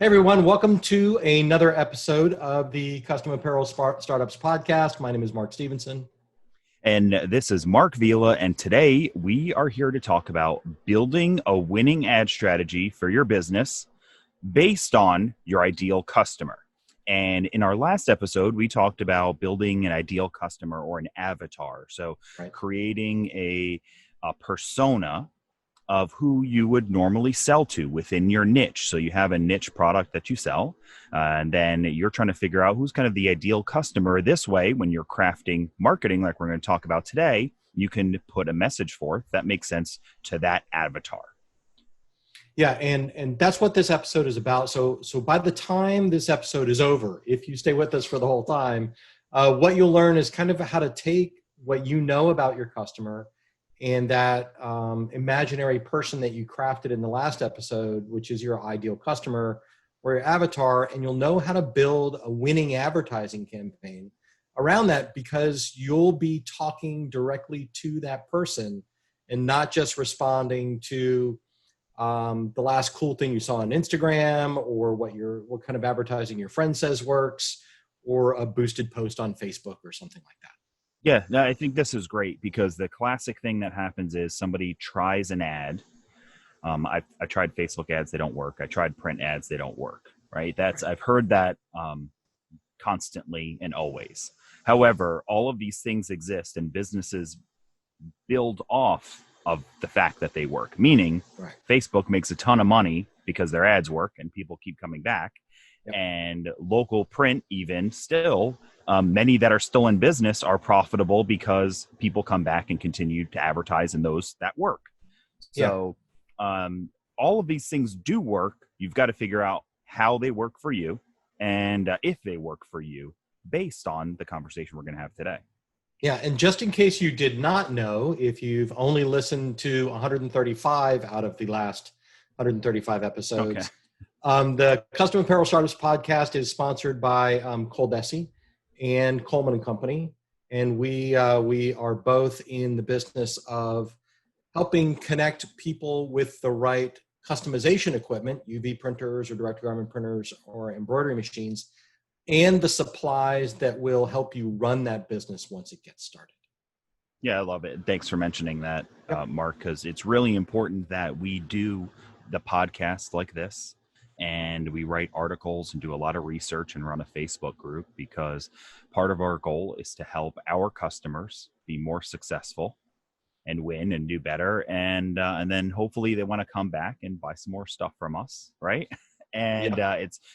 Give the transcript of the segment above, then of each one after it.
Hey everyone, welcome to another episode of the Custom Apparel Startups Podcast. My name is Mark Stevenson. And this is Mark Vila, and today we are here to talk about building a winning ad strategy for your business based on your ideal customer. And in our last episode, we talked about building an ideal customer or an avatar. So creating a persona of who you would normally sell to within your niche. So you have a niche product that you sell, and then you're trying to figure out who's kind of the ideal customer. This way, when you're crafting marketing, like we're going to talk about today, you can put a message forth that makes sense to that avatar. Yeah, and that's what this episode is about. So by the time this episode is over, if you stay with us for the whole time, what you'll learn is kind of how to take what you know about your customer and that imaginary person that you crafted in the last episode, which is your ideal customer or your avatar, and you'll know how to build a winning advertising campaign around that because you'll be talking directly to that person and not just responding to the last cool thing you saw on Instagram or what kind of advertising your friend says works or a boosted post on Facebook or something like that. Yeah, no, I think this is great because the classic thing that happens is somebody tries an ad. I tried Facebook ads, they don't work. I tried print ads, they don't work, right? I've heard that constantly and always. However, all of these things exist and businesses build off of the fact that they work, meaning Facebook makes a ton of money because their ads work and people keep coming back. Yep. And local print, even still, many that are still in business are profitable because people come back and continue to advertise in those that work. So all of these things do work. You've got to figure out how they work for you and if they work for you based on the conversation we're going to have today. Yeah, and just in case you did not know, if you've only listened to 135 out of the last 135 episodes, the Custom Apparel Startups Podcast is sponsored by ColDesi and Coleman and Company, and we are both in the business of helping connect people with the right customization equipment, UV printers or direct garment printers or embroidery machines, and the supplies that will help you run that business once it gets started. Yeah, I love it. Thanks for mentioning that, Mark, because it's really important that we do the podcast like this and we write articles and do a lot of research and run a Facebook group because part of our goal is to help our customers be more successful and win and do better. And then hopefully they want to come back and buy some more stuff from us, right? And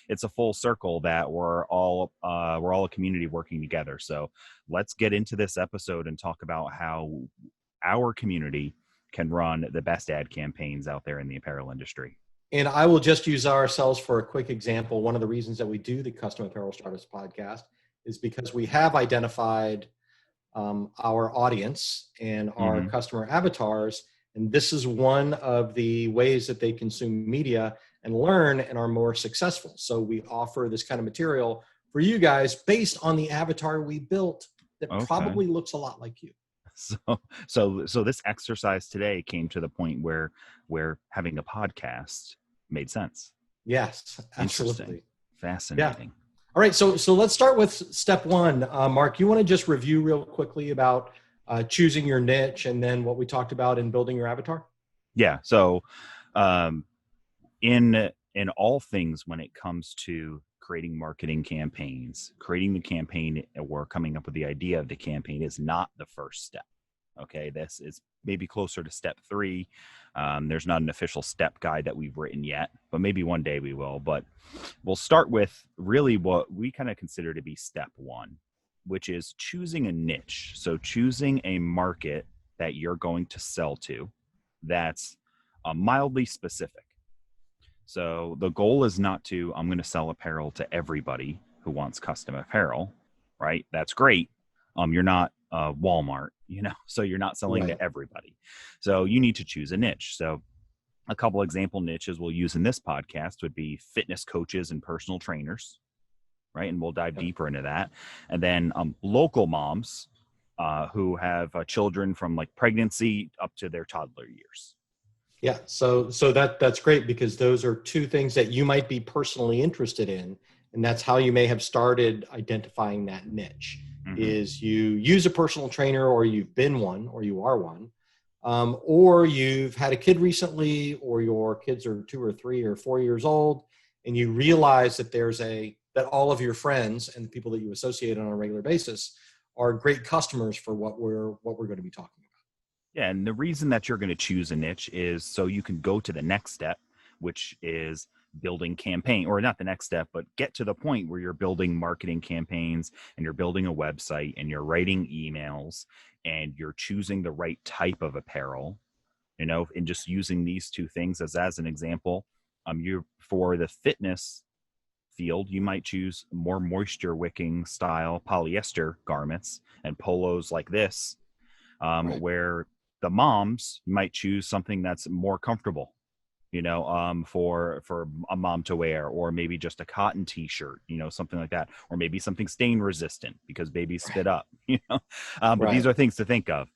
it's a full circle that we're all a community working together. So let's get into this episode and talk about how our community can run the best ad campaigns out there in the apparel industry. And I will just use ourselves for a quick example. One of the reasons that we do the Custom Apparel Startups Podcast is because we have identified our audience and our customer avatars. And this is one of the ways that they consume media and learn and are more successful. So we offer this kind of material for you guys based on the avatar we built that probably looks a lot like you. So this exercise today came to the point where having a podcast made sense. Yes, absolutely. Fascinating. Yeah. All right, so let's start with step one. Mark, you want to just review real quickly about choosing your niche and then what we talked about in building your avatar? Yeah. So in all things when it comes to creating marketing campaigns, creating the campaign or coming up with the idea of the campaign is not the first step. Okay, this is maybe closer to step 3. There's not an official step guide that we've written yet, but maybe one day we will. But we'll start with really what we kind of consider to be step 1, which is choosing a niche. So choosing a market that you're going to sell to that's mildly specific. So the goal is not to, I'm going to sell apparel to everybody who wants custom apparel, right? That's great. You're not Walmart, so you're not selling to everybody. So you need to choose a niche. So a couple example niches we'll use in this podcast would be fitness coaches and personal trainers, right? And we'll dive deeper into that. And then local moms who have children from like pregnancy up to their toddler years. Yeah, so that's great because those are two things that you might be personally interested in, and that's how you may have started identifying that niche. Hmm. Is you use a personal trainer, or you've been one, or you are one, or you've had a kid recently, or your kids are 2 or 3 or 4 years old, and you realize that that all of your friends and the people that you associate on a regular basis are great customers for what we're going to be talking about. Yeah, and the reason that you're going to choose a niche is so you can go to the next step, which is building campaign, or not the next step, but get to the point where you're building marketing campaigns and you're building a website and you're writing emails and you're choosing the right type of apparel, and just using these two things as an example. You for the fitness field, you might choose more moisture wicking style polyester garments and polos like this, Right. where the moms might choose something that's more comfortable, for a mom to wear, or maybe just a cotton t-shirt, something like that, or maybe something stain resistant because babies spit Right. up, but these Right. are things to think about.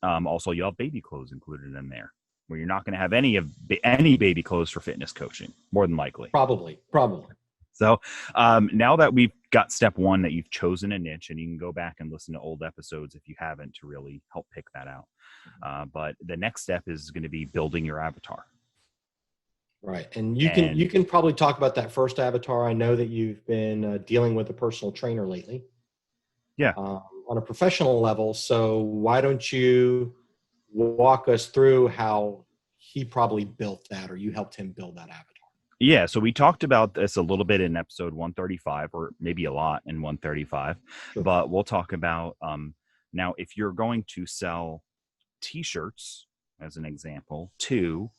Also, you have baby clothes included in there, where you're not going to have any baby clothes for fitness coaching, more than likely. Probably. So now that we've got step one, that you've chosen a niche, and you can go back and listen to old episodes if you haven't to really help pick that out. But the next step is going to be building your avatar. Right. And you And can probably talk about that first avatar. I know that you've been dealing with a personal trainer lately yeah, on a professional level. So why don't you walk us through how he probably built that, or you helped him build that avatar? yeah. So we talked about this a little bit in episode 135, or maybe a lot in 135, Sure. but we'll talk about now if you're going to sell t-shirts, as an example, to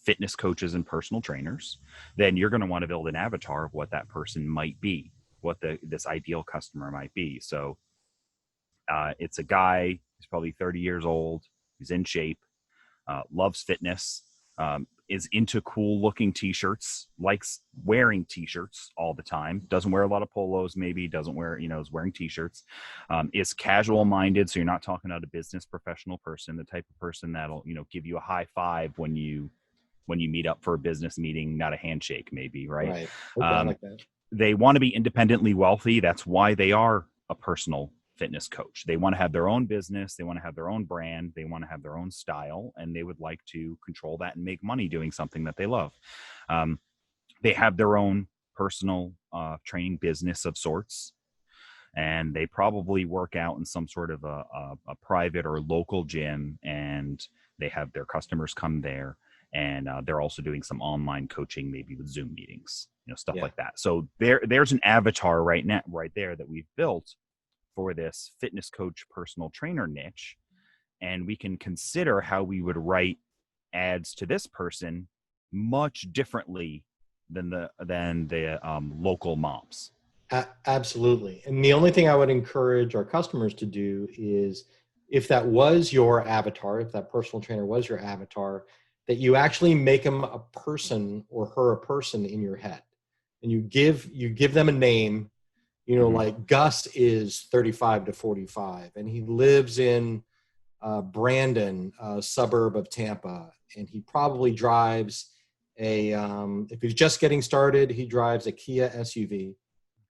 fitness coaches and personal trainers, then you're going to want to build an avatar of what that person might be, what this ideal customer might be. So it's a guy. He's probably 30 years old. He's in shape, loves fitness, is into cool looking t-shirts, likes wearing t-shirts all the time, doesn't wear a lot of polos, maybe doesn't wear, is wearing t-shirts, is casual minded. So you're not talking about a business professional person, the type of person that'll, give you a high five when you meet up for a business meeting, not a handshake, maybe, right? Right. Okay. I Um, like that. they want to be independently wealthy. That's why they are a personal fitness coach. They want to have their own business. They want to have their own brand. They want to have their own style, and they would like to control that and make money doing something that they love. Um, they have their own personal training business of sorts, and they probably work out in some sort of a private or local gym, and they have their customers come there, and they're also doing some online coaching, maybe with Zoom meetings, stuff Yeah. like that. So there's an avatar right now, right there, that we've built for this fitness coach personal trainer niche, and we can consider how we would write ads to this person much differently than the local moms. Absolutely. And the only thing I would encourage our customers to do is, if that was your avatar, if that personal trainer was your avatar, that you actually make him a person, or her a person in your head. And you give them a name, Mm-hmm. like Gus is 35 to 45, and he lives in Brandon, a suburb of Tampa, and he probably drives if he's just getting started, he drives a Kia SUV.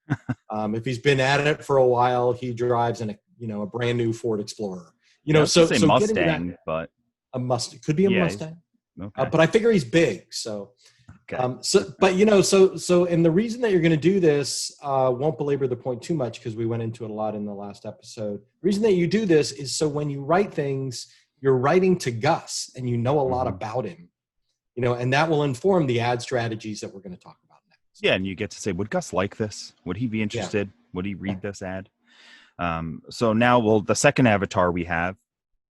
If he's been at it for a while, he drives a brand new Ford Explorer. Yeah, I was gonna say So get into that. Mustang, but A Mustang could be a yeah, Mustang, okay, but I figure he's big. So, okay, and the reason that you're going to do this, won't belabor the point too much because we went into it a lot in the last episode. The reason that you do this is so when you write things, you're writing to Gus, and you know a lot mm-hmm. about him, and that will inform the ad strategies that we're going to talk about next. Yeah, and you get to say, would Gus like this? Would he be Yeah. interested? Would he Yeah. read this ad? So now, well, the second avatar we have.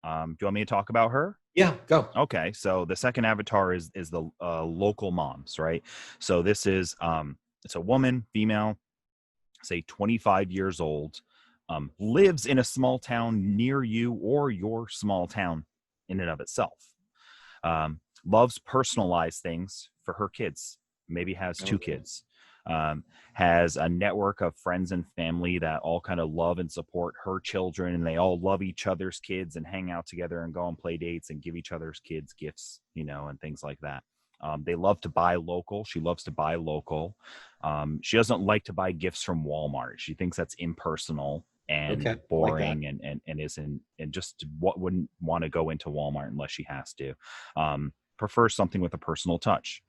Do you want me to talk about her? Yeah. Go. Okay, so the second avatar is the local moms, right? So this is it's a woman, female, say 25 years old, lives in a small town near you or your small town in and of itself. Loves personalized things for her kids. Maybe has two Okay. kids. has a network of friends and family that all kind of love and support her children, and they all love each other's kids and hang out together and go on play dates and give each other's kids gifts, and things like that. They love to buy local. She loves to buy local. She doesn't like to buy gifts from Walmart. She thinks that's impersonal and Okay. boring, and isn't, and just wouldn't want to go into Walmart unless she has to. Prefers something with a personal touch.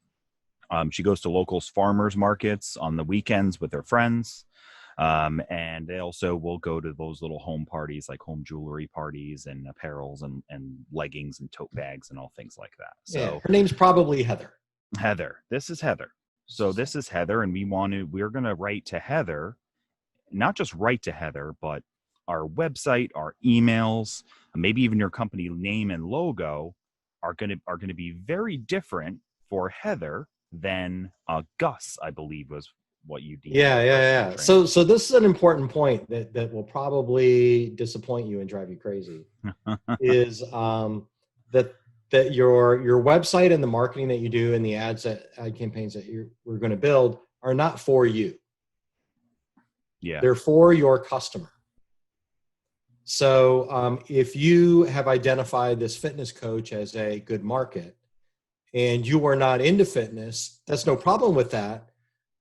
She goes to local farmers markets on the weekends with her friends. And they also will go to those little home parties, like home jewelry parties and apparels and leggings and tote bags and all things like that. So her name's probably Heather. This is Heather. So this is Heather, and we're going to write to Heather, not just write to Heather, but our website, our emails, maybe even your company name and logo are going to be very different for Heather than Gus, I believe was what you deem. Yeah. So this is an important point that will probably disappoint you and drive you crazy. Is that your website and the marketing that you do and the ad campaigns that we're going to build are not for you. Yeah, they're for your customer. So if you have identified this fitness coach as a good market and you are not into fitness, that's no problem with that.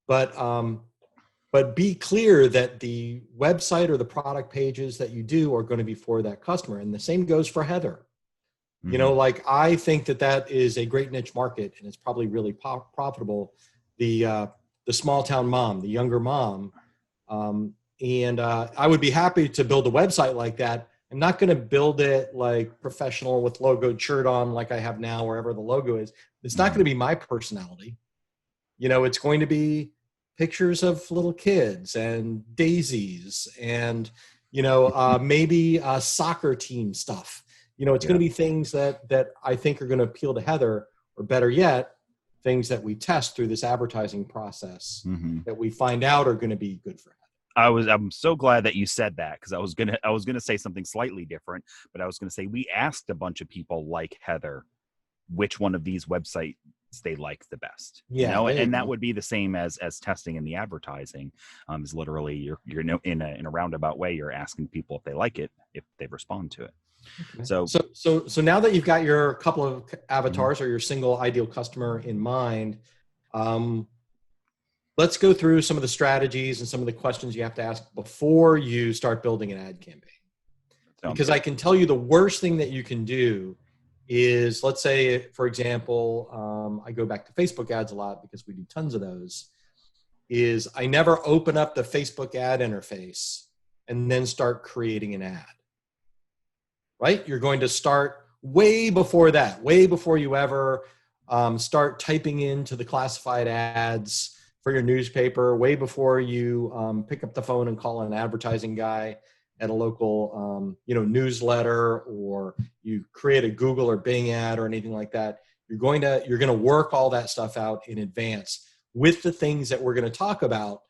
But be clear that the website or the product pages that you do are going to be for that customer. And the same goes for Heather. Mm-hmm. I think that is a great niche market, and it's probably really profitable. The small town mom, the younger mom. And I would be happy to build a website like that. I'm not going to build it like professional with logoed shirt on like I have now, wherever the logo is. It's not going to be my personality. It's going to be pictures of little kids and daisies and, maybe soccer team stuff. It's going to be things that I think are going to appeal to Heather, or better yet, things that we test through this advertising process that we find out are going to be good for Heather. I'm so glad that you said that, because I was gonna say something slightly different, but I was gonna say we asked a bunch of people like Heather which one of these websites they like the best. And that would be the same as testing in the advertising. Is literally you're in a roundabout way, you're asking people if they like it, if they respond to it. Okay. So now that you've got your couple of avatars or your single ideal customer in mind, let's go through some of the strategies and some of the questions you have to ask before you start building an ad campaign. Because I can tell you the worst thing that you can do is, let's say, for example, I go back to Facebook ads a lot because we do tons of those, is I never open up the Facebook ad interface and then start creating an ad, right? You're going to start way before that, way before you ever start typing into the classified ads for your newspaper, way before you pick up the phone and call an advertising guy at a local, newsletter, or you create a Google or Bing ad or anything like that. You're going to work all that stuff out in advance with the things that we're going to talk about.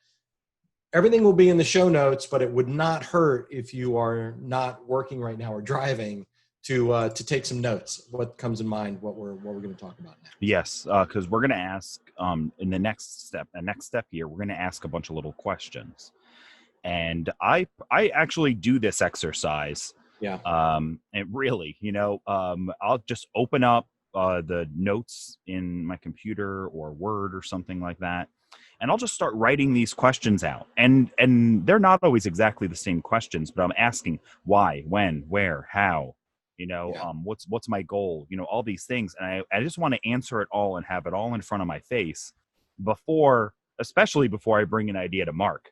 Everything will be in the show notes, but it would not hurt if you are not working right now or driving to take some notes. What comes in mind? What we're going to talk about now? Yes, because we're going to ask in the next step here, we're going to ask a bunch of little questions. And I actually do this exercise. Yeah. And really, I'll just open up the notes in my computer or Word or something like that, and I'll just start writing these questions out. And they're not always exactly the same questions, but I'm asking why, when, where, how, what's my goal, all these things. And I just want to answer it all and have it all in front of my face especially before I bring an idea to Mark.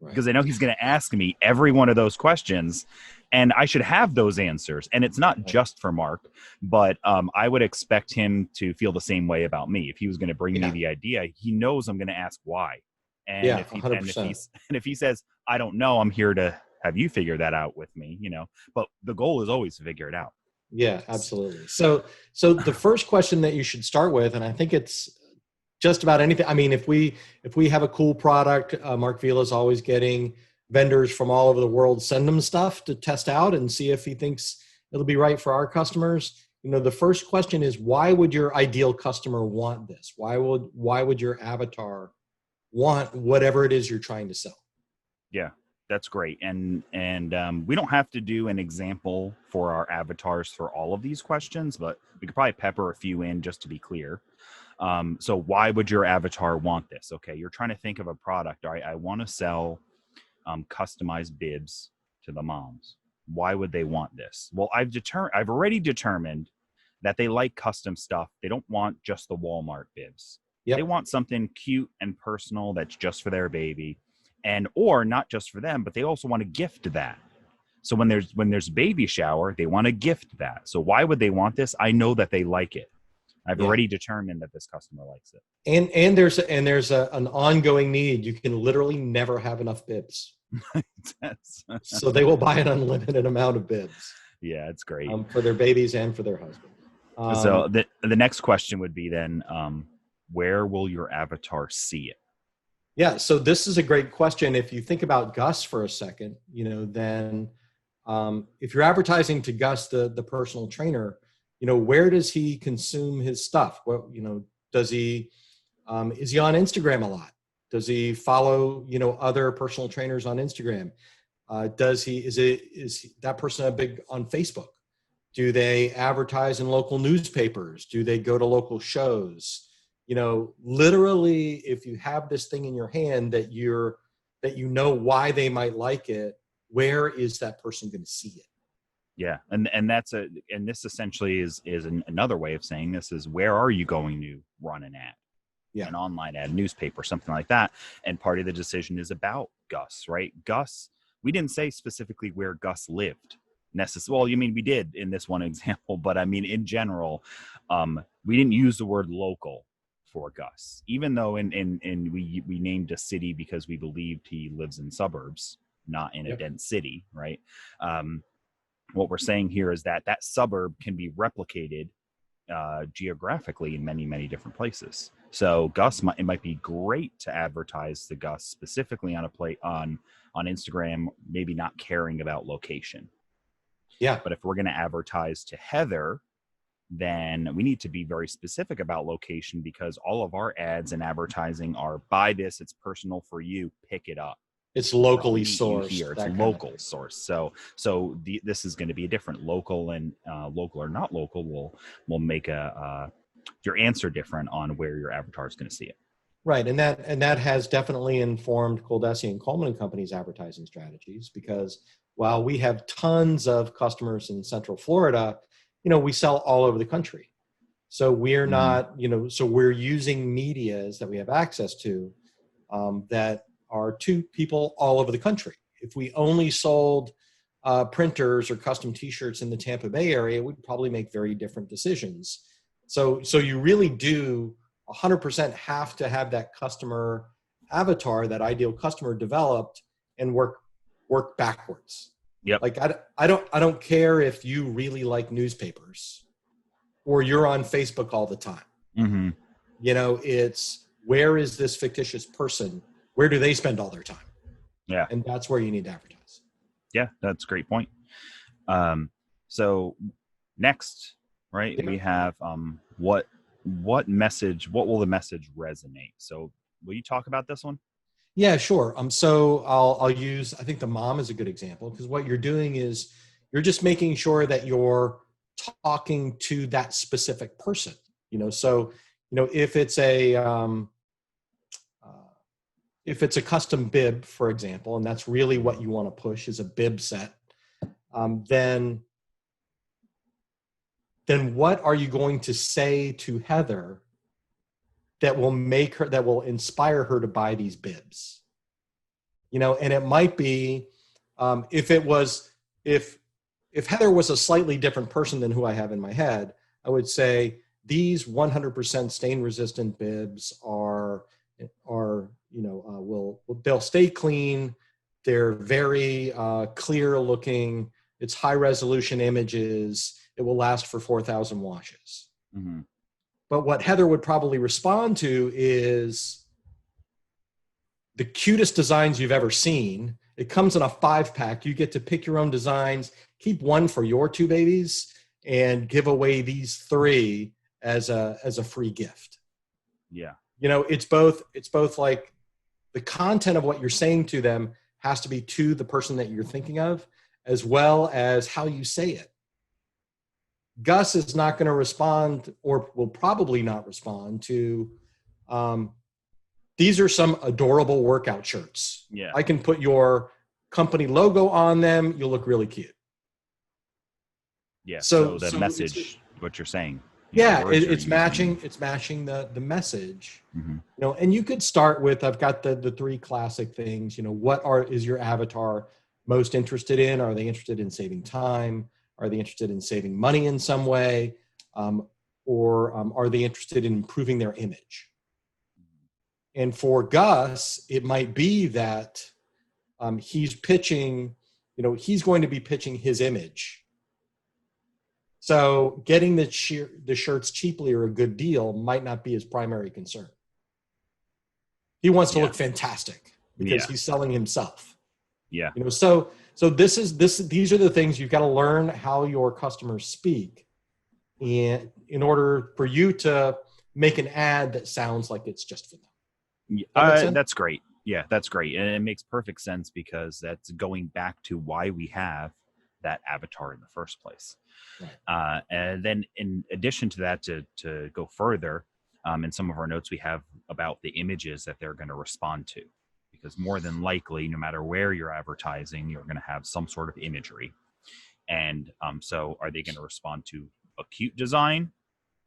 Because I know he's going to ask me every one of those questions, and I should have those answers. And it's not just for Mark, but I would expect him to feel the same way about me. If he was going to bring me the idea, he knows I'm going to ask why. And if he says, I don't know, I'm here to have you figure that out with me, but the goal is always to figure it out. Yeah, absolutely. So the first question that you should start with, and I think it's just about anything. I mean, if we have a cool product, Mark Vila is always getting vendors from all over the world, send them stuff to test out and see if he thinks it'll be right for our customers. The first question is, why would your ideal customer want this? Why would your avatar want whatever it is you're trying to sell. Yeah, that's great. And we don't have to do an example for our avatars for all of these questions, but we could probably pepper a few in just to be clear. So why would your avatar want this? Okay, you're trying to think of a product. All right, I want to sell customized bibs to the moms. Why would they want this? Well, I've already determined that they like custom stuff. They don't want just the Walmart bibs. Yep. They want something cute and personal that's just for their baby, and or not just for them, but they also want to gift that. So when there's baby shower, they want to gift that. So why would they want this? I know that they like it. I've already determined that this customer likes it. And there's an ongoing need. You can literally never have enough bibs. So they will buy an unlimited amount of bibs. Yeah, it's great. For their babies and for their husband. So the next question would be then, where will your avatar see it? Yeah, so this is a great question. If you think about Gus for a second, then if you're advertising to Gus, the personal trainer, where does he consume his stuff? Well, does he is he on Instagram a lot? Does he follow other personal trainers on Instagram? Is that person big on Facebook? Do they advertise in local newspapers? Do they go to local shows? Literally, if you have this thing in your hand that you know why they might like it, where is that person going to see it? Yeah, and this essentially is another way of saying this is, where are you going to run an ad? Yeah. An online ad, newspaper, something like that. And part of the decision is about Gus, right? Gus, we didn't say specifically where Gus lived. Well, you mean we did in this one example, but I mean in general, we didn't use the word local for Gus, even though we named a city because we believed he lives in suburbs, not in a dense city, right? What we're saying here is that suburb can be replicated geographically in many, many different places. So Gus, it might be great to advertise to Gus specifically on Instagram, maybe not caring about location. Yeah. But if we're going to advertise to Heather, then we need to be very specific about location, because all of our ads and advertising are, buy this, it's personal for you, pick it up. It's locally sourced. Here. It's local source. So this is going to be a different local and local or not local will make your answer different on where your avatar is going to see it. Right, and that has definitely informed ColDesi and Coleman & Company's advertising strategies, because while we have tons of customers in Central Florida, we sell all over the country. So we're not, so we're using medias that we have access to that are to people all over the country. If we only sold printers or custom T-shirts in the Tampa Bay area, we'd probably make very different decisions. So you really do 100% have to have that customer avatar, that ideal customer, developed and work backwards. Yep. Like I don't care if you really like newspapers or you're on Facebook all the time. Mm-hmm. It's, where is this fictitious person? Where do they spend all their time? Yeah. And that's where you need to advertise. Yeah, that's a great point. So next, right, we have what will the message resonate? So will you talk about this one? Yeah, sure. So I'll use, I think the mom is a good example, because what you're doing is you're just making sure that you're talking to that specific person. So if it's a custom bib, for example, and that's really what you want to push is a bib set, then what are you going to say to Heather that will inspire her to buy these bibs? And it might be, if Heather was a slightly different person than who I have in my head, I would say these 100% stain resistant bibs they'll stay clean. They're very clear looking. It's high resolution images. It will last for 4,000 washes. Mm-hmm. But what Heather would probably respond to is the cutest designs you've ever seen. It comes in a 5-pack. You get to pick your own designs, keep one for your 2 babies, and give away these 3 as a free gift. Yeah. It's both like the content of what you're saying to them has to be to the person that you're thinking of, as well as how you say it. Gus is not going to respond, or will probably not respond to, these are some adorable workout shirts. Yeah. I can put your company logo on them. You'll look really cute. Yeah. So the message, what you're saying. Yeah, it's matching the message. Mm-hmm. And you could start with, I've got the three classic things. What is your avatar most interested in? Are they interested in saving time? Are they interested in saving money in some way? Or are they interested in improving their image? And for Gus, it might be that he's pitching, he's going to be pitching his image. So getting the shirts cheaply or a good deal might not be his primary concern. He wants to look fantastic because he's selling himself. Yeah. So these are the things you've got to learn how your customers speak, and in order for you to make an ad that sounds like it's just for them. That's great. Yeah, that's great. And it makes perfect sense, because that's going back to why we have that avatar in the first place. Right. And then in addition to that, to go further, in some of our notes, we have about the images that they're going to respond to, because more than likely, no matter where you're advertising, you're going to have some sort of imagery. And so are they going to respond to a cute design,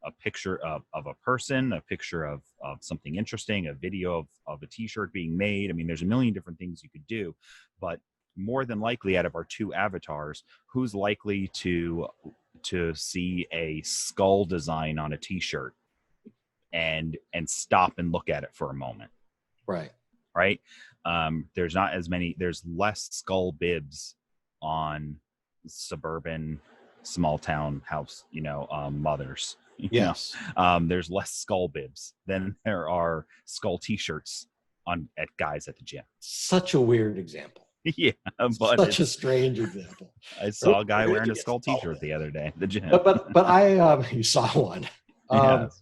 a picture of a person, a picture of something interesting, a video of a t-shirt being made? I mean, there's a million different things you could do, but more than likely, out of our two avatars, who's likely to see a skull design on a t-shirt and stop and look at it for a moment? Right. There's less skull bibs on suburban small town house mothers. Yes. There's less skull bibs than there are skull t-shirts at guys at the gym. Such a weird example. Yeah, but such a strange example. I saw a guy wearing a skull t-shirt the other day at the gym. But I you saw one. Yes.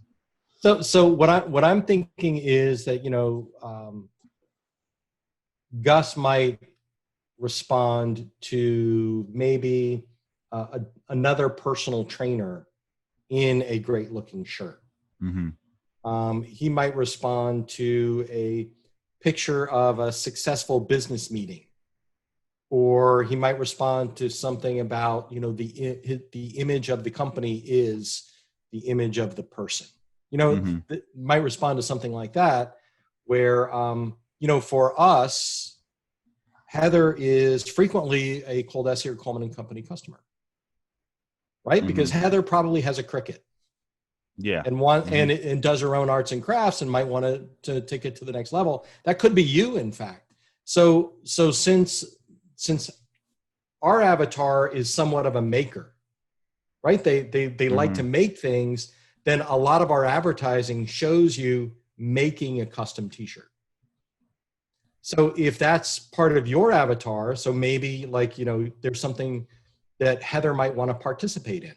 So what I'm thinking is that Gus might respond to maybe another personal trainer in a great looking shirt. Mm-hmm. He might respond to a picture of a successful business meeting, or he might respond to something about the image of the company is the image of the person. Might respond to something like that, where for us, Heather is frequently a ColDesi or Coleman and Company customer, right? Mm-hmm. Because Heather probably has a Cricut. Yeah. And and does her own arts and crafts and might want to take it to the next level. That could be you, in fact. So since our avatar is somewhat of a maker, right? They like to make things, then a lot of our advertising shows you making a custom t-shirt. So if that's part of your avatar, so maybe there's something that Heather might want to participate in.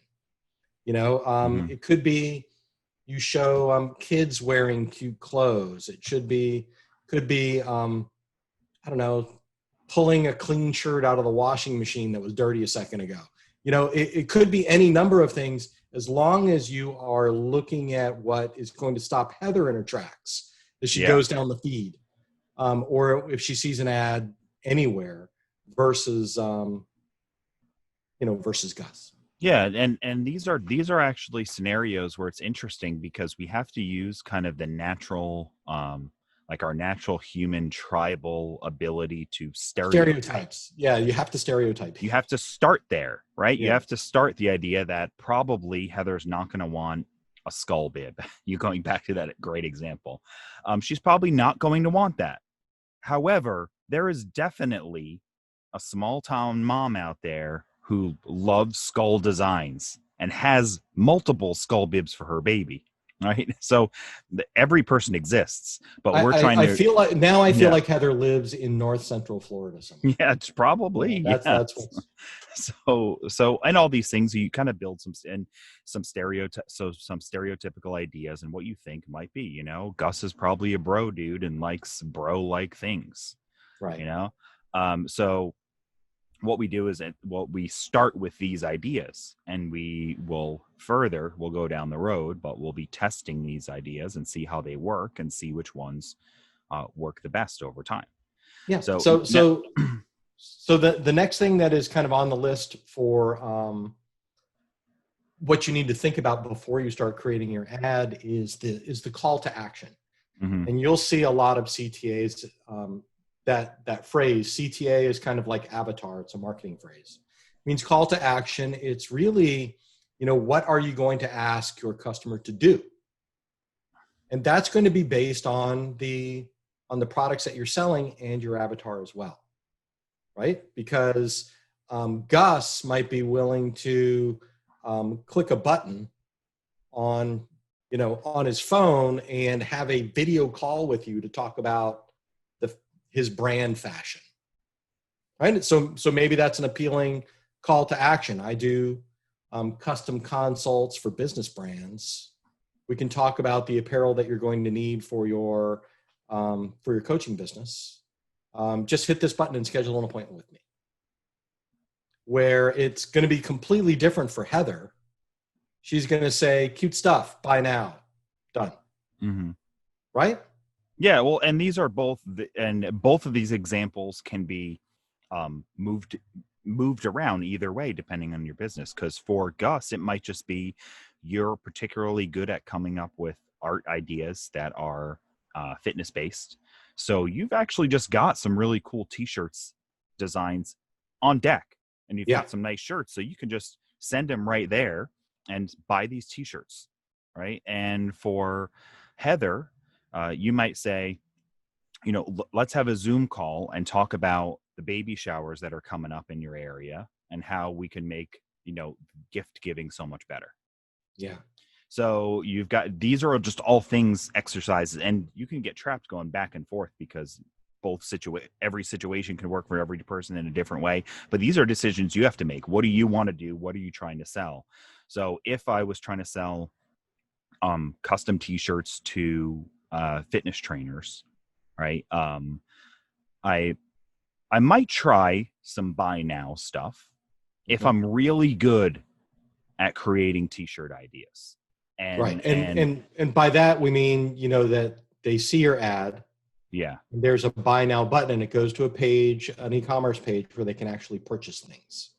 It could be you show kids wearing cute clothes. It could be I don't know, pulling a clean shirt out of the washing machine that was dirty a second ago. It could be any number of things, as long as you are looking at what is going to stop Heather in her tracks as she goes down the feed, or if she sees an ad anywhere versus versus Gus. Yeah, and these are actually scenarios where it's interesting, because we have to use kind of the natural, our natural human tribal ability to stereotypes. Yeah, you have to stereotype. You have to start there, right? Yeah. You have to start the idea that probably Heather's not going to want a skull bib. You going back to that great example. She's probably not going to want that. However, there is definitely a small town mom out there who loves skull designs and has multiple skull bibs for her baby. right? So every person exists, but I, we're I, trying I to, feel like now I feel yeah, like Heather lives in North Central Florida somewhere. yeah, it's probably, That's yes. what's So and all these things, you kind of build some stereotypical ideas and what you think might be, Gus is probably a bro dude and likes bro like things, right. you know so what we do is we start with these ideas, and we'll go down the road, but we'll be testing these ideas and see how they work and see which ones work the best over time. Yeah. So So the next thing that is kind of on the list for what you need to think about before you start creating your ad is the call to action. mhm. And you'll see a lot of CTAs, that phrase CTA is kind of like avatar. It's a marketing phrase. It means call to action. It's really, what are you going to ask your customer to do? And that's going to be based on the products that you're selling and your avatar as well, right? Because Gus might be willing to click a button on on his phone and have a video call with you to talk about his brand fashion, right? So maybe that's an appealing call to action. I do custom consults for business brands. We can talk about the apparel that you're going to need for your coaching business. Just hit this button and schedule an appointment with me. Where it's going to be completely different for Heather. She's going to say, cute stuff, buy now, done. Mhm. Right? Yeah, well, and these are both of these examples can be moved around either way depending on your business. Because for Gus, it might just be you're particularly good at coming up with art ideas that are fitness based. So you've actually just got some really cool T-shirts designs on deck, and you've Yeah. got some nice shirts. So you can just send them right there and buy these T-shirts, right? And for Heather, you might say, let's have a Zoom call and talk about the baby showers that are coming up in your area and how we can make, gift giving so much better. Yeah. So these are just all things, exercises, and you can get trapped going back and forth because every situation can work for every person in a different way. But these are decisions you have to make. What do you want to do? What are you trying to sell? So if I was trying to sell custom T-shirts to fitness trainers, right? I might try some buy now stuff if I'm really good at creating T-shirt ideas. Right. And And by that we mean, that they see your ad. yeah, And there's a buy now button and it goes to a page, an e-commerce page where they can actually purchase things.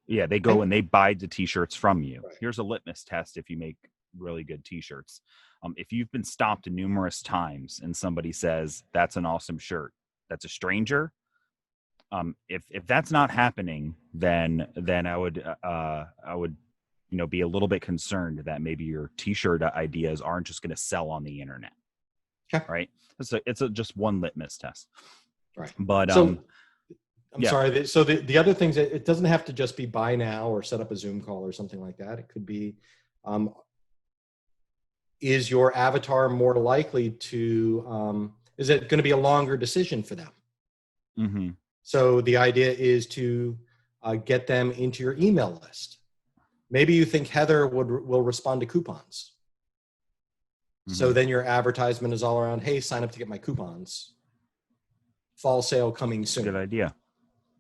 yeah, they go Okay? and they buy the T-shirts from you. Right. Here's a litmus test if you make really good T-shirts. If you've been stopped numerous times and somebody says that's an awesome shirt, that's a stranger. If that's not happening, then I would be a little bit concerned that maybe your T-shirt ideas aren't just going to sell on the internet, Okay. right? It's just one litmus test. Right. But So I'm yeah. sorry. So the other things, it doesn't have to just be buy now or set up a Zoom call or something like that. It could be, is your avatar more likely to, is it going to be a longer decision for them? Mm-hmm. So the idea is to get them into your email list. Maybe you think Heather will respond to coupons. So then your advertisement is all around, hey, sign up to get my coupons. Fall sale coming soon. Good idea.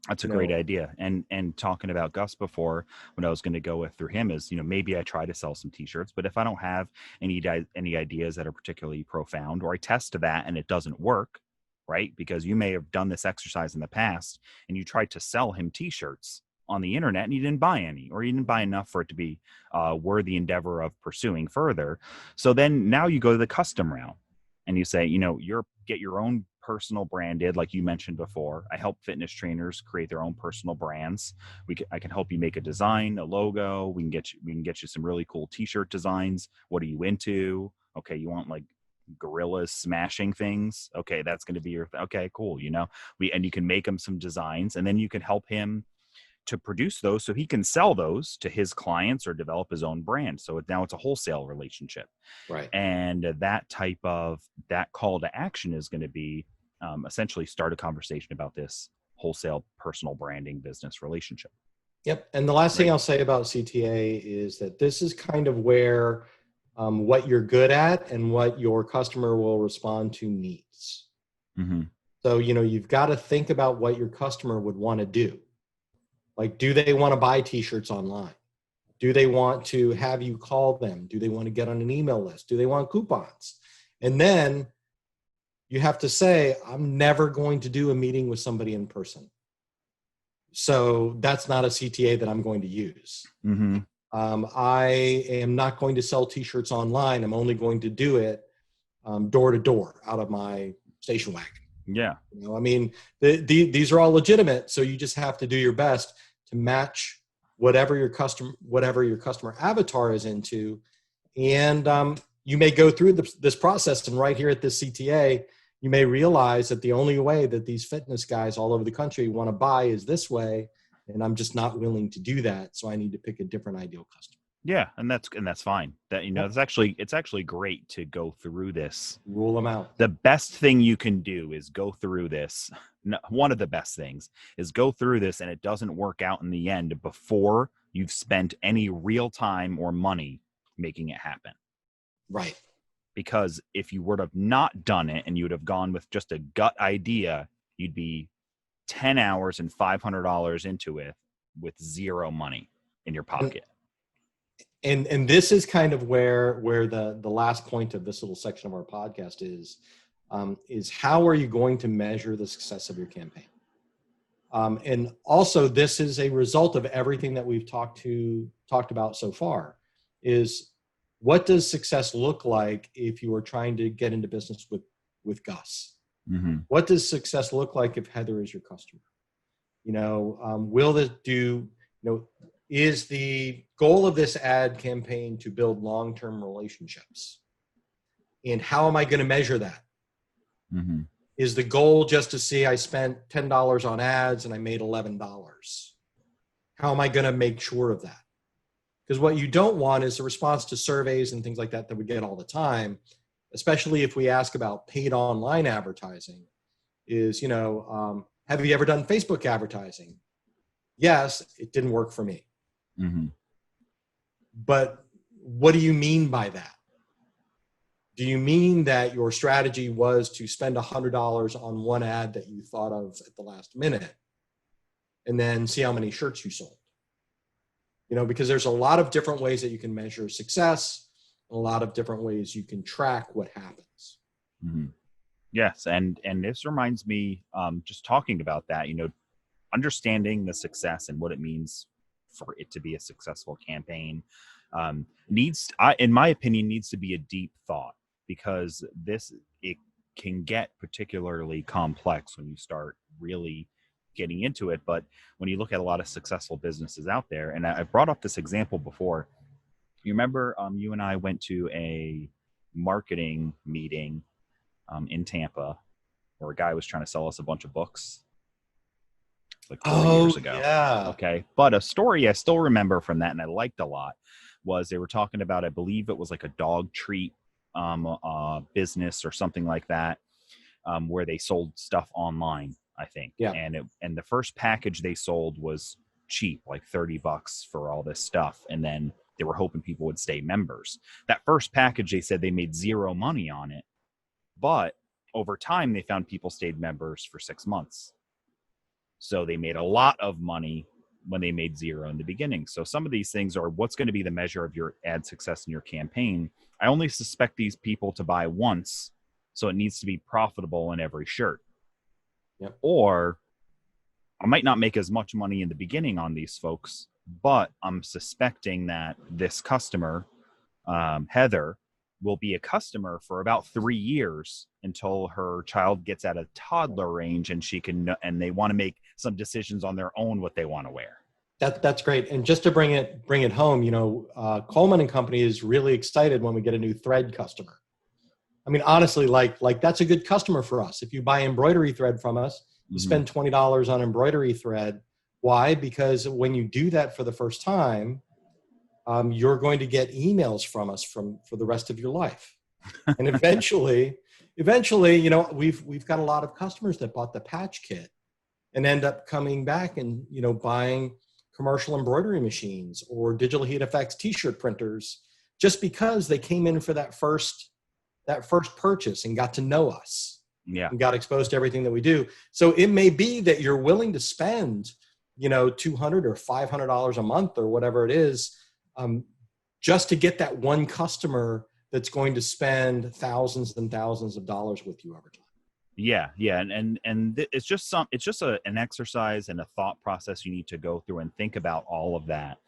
That's a great idea. And talking about Gus before, what I was going to go with through him is, maybe I try to sell some T-shirts, but if I don't have any ideas that are particularly profound, or I test that and it doesn't work, right? Because you may have done this exercise in the past and you tried to sell him T-shirts on the internet and you didn't buy any, or you didn't buy enough for it to be worthy endeavor of pursuing further. So then now you go to the custom route and you say, get your own personal branded, like you mentioned before. I help fitness trainers create their own personal brands. I can help you make a design, a logo. We can get you some really cool T-shirt designs. What are you into? Okay, you want like gorillas smashing things? Okay, that's going to be your okay, cool. And you can make him some designs, and then you can help him to produce those so he can sell those to his clients or develop his own brand. So now it's a wholesale relationship. Right. And that call to action is going to be essentially start a conversation about this wholesale personal branding business relationship. Yep. And the last thing I'll say about CTA is that this is kind of where what you're good at and what your customer will respond to needs. Mm-hmm. So, you've got to think about what your customer would want to do. Like, do they want to buy t-shirts online? Do they want to have you call them? Do they want to get on an email list? Do they want coupons? And then you have to say, I'm never going to do a meeting with somebody in person. So that's not a CTA that I'm going to use. Mm-hmm. I am not going to sell t-shirts online. I'm only going to do it door to door out of my station wagon. Yeah. These are all legitimate. So you just have to do your best to match whatever your customer avatar is into. And you may go through this process, and right here at this CTA, you may realize that the only way that these fitness guys all over the country want to buy is this way. And I'm just not willing to do that. So I need to pick a different ideal customer. Yeah. And that's fine. That, it's actually great to go through this. Rule them out. The best thing you can do is go through this. One of the best things is go through this, and it doesn't work out in the end before you've spent any real time or money making it happen. Right. Because if you would have not done it and you would have gone with just a gut idea, you'd be 10 hours and $500 into it with zero money in your pocket. And this is kind of where the last point of this little section of our podcast is how are you going to measure the success of your campaign? And also, this is a result of everything that we've talked about so far. Is what does success look like if you are trying to get into business with Gus? Mm-hmm. What does success look like if Heather is your customer? Will this do? Is the goal of this ad campaign to build long-term relationships? And how am I going to measure that? Mm-hmm. Is the goal just to see I spent $10 on ads and I made $11? How am I going to make sure of that? Because what you don't want is a response to surveys and things like that we get all the time, especially if we ask about paid online advertising, is, have you ever done Facebook advertising? Yes, it didn't work for me. Mm-hmm. But what do you mean by that? Do you mean that your strategy was to spend $100 on one ad that you thought of at the last minute and then see how many shirts you sold? Because there's a lot of different ways that you can measure success, and a lot of different ways you can track what happens. Mm-hmm. Yes. And this reminds me, just talking about that, understanding the success and what it means for it to be a successful campaign in my opinion, needs to be a deep thought, because it can get particularly complex when you start really getting into it. But when you look at a lot of successful businesses out there, and I've brought up this example before, you remember you and I went to a marketing meeting in Tampa where a guy was trying to sell us a bunch of books like 4 years ago. Yeah. Okay. But a story I still remember from that and I liked a lot was they were talking about, I believe it was like a dog treat business or something like that, where they sold stuff online, I think. Yeah. And the first package they sold was cheap, like $30 for all this stuff. And then they were hoping people would stay members. That first package, they said they made zero money on it, but over time they found people stayed members for 6 months. So they made a lot of money when they made zero in the beginning. So some of these things are what's going to be the measure of your ad success in your campaign. I only suspect these people to buy once, so it needs to be profitable in every shirt. Yep. Or I might not make as much money in the beginning on these folks, but I'm suspecting that this customer, Heather, will be a customer for about 3 years until her child gets at a toddler range and and they want to make some decisions on their own what they want to wear. That's great. And just to bring it home, Coleman and Company is really excited when we get a new thread customer. I mean, honestly, like that's a good customer for us. If you buy embroidery thread from us, you spend $20 on embroidery thread. Why? Because when you do that for the first time, you're going to get emails from us for the rest of your life. And eventually, we've got a lot of customers that bought the patch kit and end up coming back and, buying commercial embroidery machines or digital heat effects t-shirt printers, just because they came in for that first purchase and got to know us. Yeah. And got exposed to everything that we do. So it may be that you're willing to spend, $200 or $500 a month or whatever it is, just to get that one customer that's going to spend thousands and thousands of dollars with you over time. Yeah. It's just an exercise and a thought process you need to go through and think about all of that.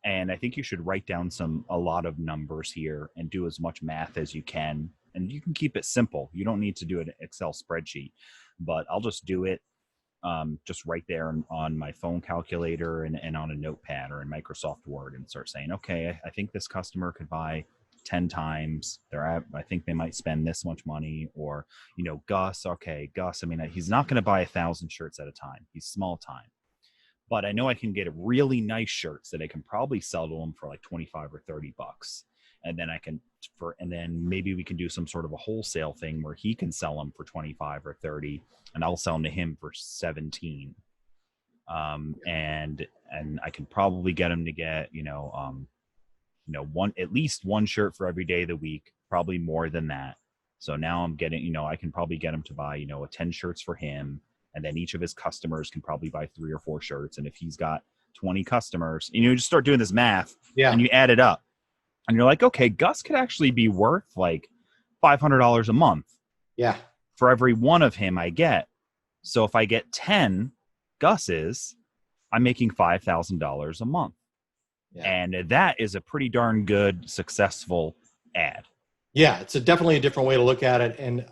And I think you should write down a lot of numbers here and do as much math as you can. And you can keep it simple. You don't need to do an Excel spreadsheet, but I'll just do it just right there on my phone calculator and on a notepad or in Microsoft Word, and start saying, okay, I think this customer could buy 10 times. I think they might spend this much money. Or, Gus, I mean, he's not going to buy 1,000 shirts at a time. He's small time. But I know I can get really nice shirts that I can probably sell to him for like 25 or 30 bucks. And then and then maybe we can do some sort of a wholesale thing where he can sell them for 25 or 30 and I'll sell them to him for 17. And I can probably get him to get, at least one shirt for every day of the week, probably more than that. So now I'm getting, I can probably get him to buy, 10 shirts for him. And then each of his customers can probably buy 3 or 4 shirts. And if he's got 20 customers, you just start doing this math and you add it up. And you're like, okay, Gus could actually be worth like $500 a month. Yeah. For every one of him I get. So if I get 10 Gus's, I'm making $5,000 a month. Yeah. And that is a pretty darn good, successful ad. Yeah, it's definitely a different way to look at it. And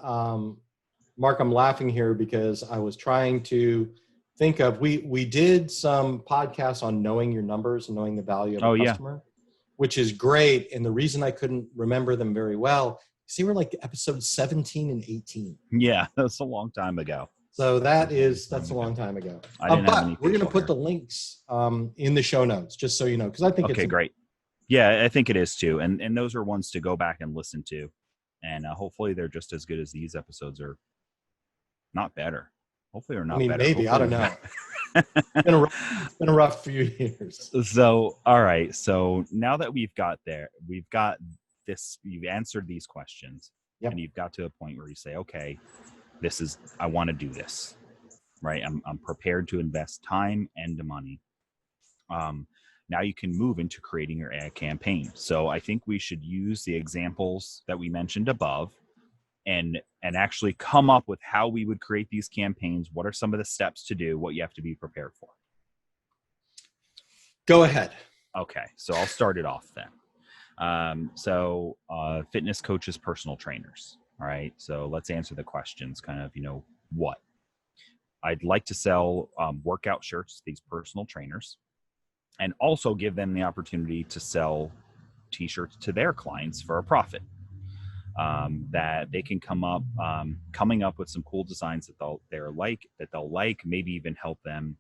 Mark, I'm laughing here because I was trying to think of, we did some podcasts on knowing your numbers and knowing the value of a customer, which is great. And the reason I couldn't remember them very well, see, we're like episode 17 and 18. Yeah, that's a long time ago. So that's a long time ago. But we're going to put the links in the show notes, just so you know, because I think it's great. Yeah, I think it is too. And those are ones to go back and listen to. And hopefully they're just as good as these episodes are. Not better. Hopefully they're not better. Maybe. Hopefully, I don't know. It's been a rough few years. So, all right. So now that we've got this, you've answered these questions. Yep. And you've got to a point where you say, okay, I want to do this, right? I'm prepared to invest time and money. Now you can move into creating your ad campaign. So I think we should use the examples that we mentioned above and actually come up with how we would create these campaigns. What are some of the steps to do, what you have to be prepared for? Go ahead. Okay, so I'll start it off then. Fitness coaches, personal trainers. All right, so let's answer the questions kind of, what? I'd like to sell workout shirts to these personal trainers and also give them the opportunity to sell t-shirts to their clients for a profit. That they can coming up with some cool designs that they'll like, maybe even help them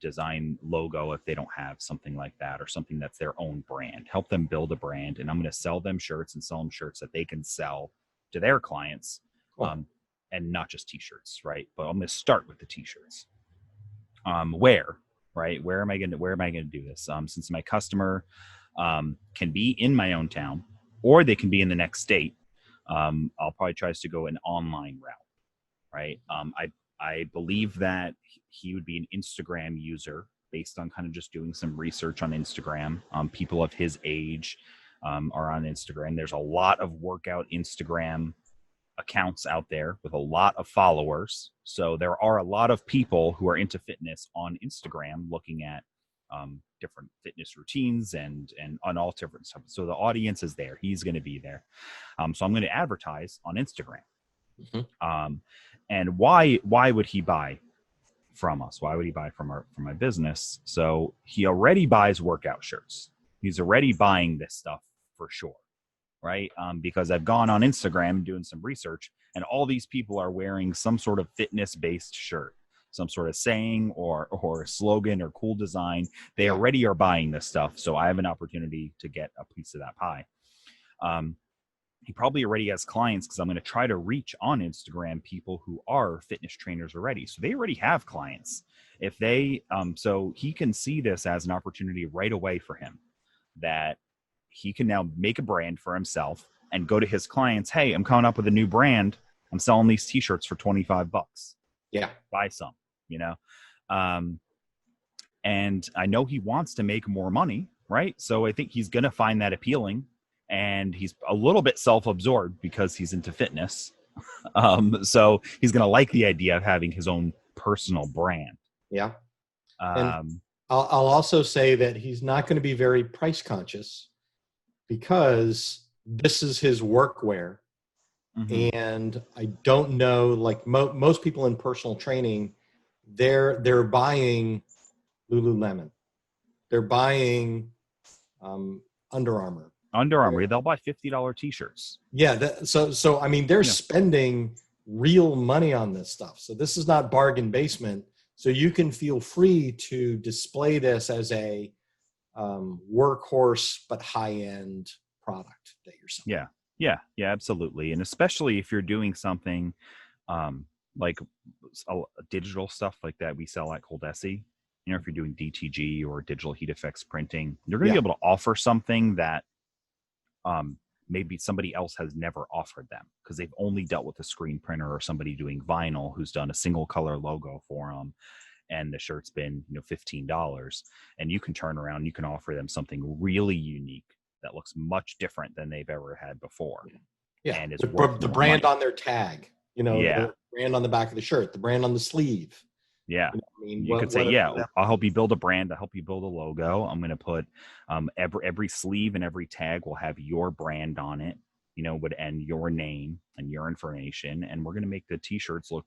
design logo if they don't have something like that, or something that's their own brand. Help them build a brand, and I'm going to sell them shirts that they can sell to their clients, and not just t-shirts, right? But I'm going to start with the t-shirts. Where am I going to do this? Since my customer can be in my own town, or they can be in the next state, I'll probably try to go an online route, right? I believe that he would be an Instagram user based on kind of just doing some research on Instagram. People of his age are on Instagram. There's a lot of workout Instagram accounts out there with a lot of followers. So there are a lot of people who are into fitness on Instagram looking at different fitness routines and on all different stuff. So the audience is there. He's going to be there. So I'm going to advertise on Instagram. Mm-hmm. And why would he buy from us? Why would he buy from my business? So he already buys workout shirts. He's already buying this stuff for sure. Right. Because I've gone on Instagram doing some research, and all these people are wearing some sort of fitness based shirt. some sort of saying or slogan or cool design, they Yeah. already are buying this stuff. So I have an opportunity to get a piece of that pie. He probably already has clients because I'm going to try to reach on Instagram people who are fitness trainers already. So they already have clients. If they, so he can see this as an opportunity right away for him, that he can now make a brand for himself and go to his clients. Hey, I'm coming up with a new brand. I'm selling these t-shirts for $25. Yeah. Buy some, you know? And I know he wants to make more money, right? So I think he's going to find that appealing, and he's a little bit self-absorbed because he's into fitness. So he's going to like the idea of having his own personal brand. Yeah. And Um, I'll also say that he's not going to be very price conscious because this is his workwear. mhm. And I don't know, like most people in personal training, they're buying Lululemon, they're buying Under Armour. Under Armour, they'll buy $50 t-shirts. Yeah, so I mean, they're Yeah. spending real money on this stuff. So this is not bargain basement. So you can feel free to display this as a workhorse but high end product that you're selling. Yeah, absolutely. And especially if you're doing something like digital stuff like that we sell at ColDesi, you know, if you're doing DTG or digital heat effects printing, you're going to Yeah. be able to offer something that maybe somebody else has never offered them because they've only dealt with a screen printer or somebody doing vinyl who's done a single color logo for them, and the shirt's been, you know, $15, and you can turn around and you can offer them something really unique that looks much different than they've ever had before. Yeah, And it's the, worth the more brand money. on their tag, you know, Yeah. the brand on the back of the shirt, the brand on the sleeve. Yeah. You know, I mean, You could say, what yeah, I'll help you build a brand. I'll help you build a logo. I'm going to put every sleeve and every tag will have your brand on it, you know, and your name and your information. And we're going to make the t-shirts look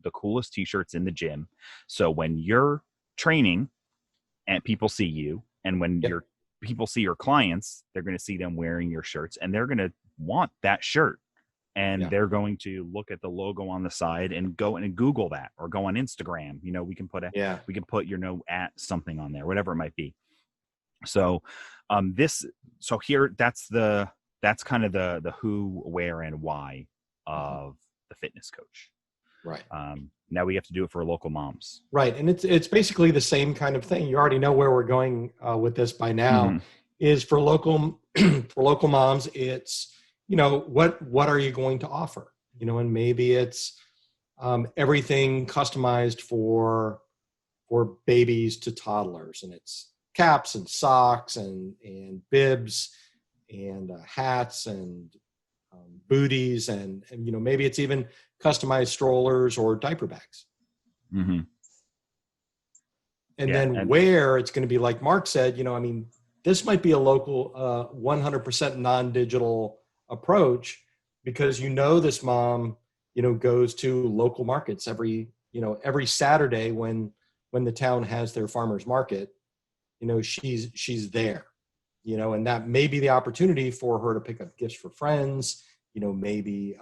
the coolest t-shirts in the gym. So when you're training and people see you, and when Yep. people see your clients, they're going to see them wearing your shirts, and they're going to want that shirt. And Yeah. they're going to look at the logo on the side and go and Google that, or go on Instagram. You know, we can put you know, at something on there, whatever it might be. So here, that's kind of the who, where, and why of the fitness coach. Right. Now we have to do it for local moms. Right. And it's basically the same kind of thing. You already know where we're going with this by now. Mhm. Is for local for local moms, it's, you know, what are you going to offer? You know, and maybe it's everything customized for babies to toddlers, and it's caps and socks and bibs and hats and booties and you know, maybe it's even customized strollers or diaper bags. Mm-hmm. And then where it's going to be, like Mark said, you know, I mean, this might be a local 100% non-digital approach, because, you know, this mom, you know, goes to local markets every Saturday when the town has their farmers market. You know, she's there, you know, and that may be the opportunity for her to pick up gifts for friends, you know, maybe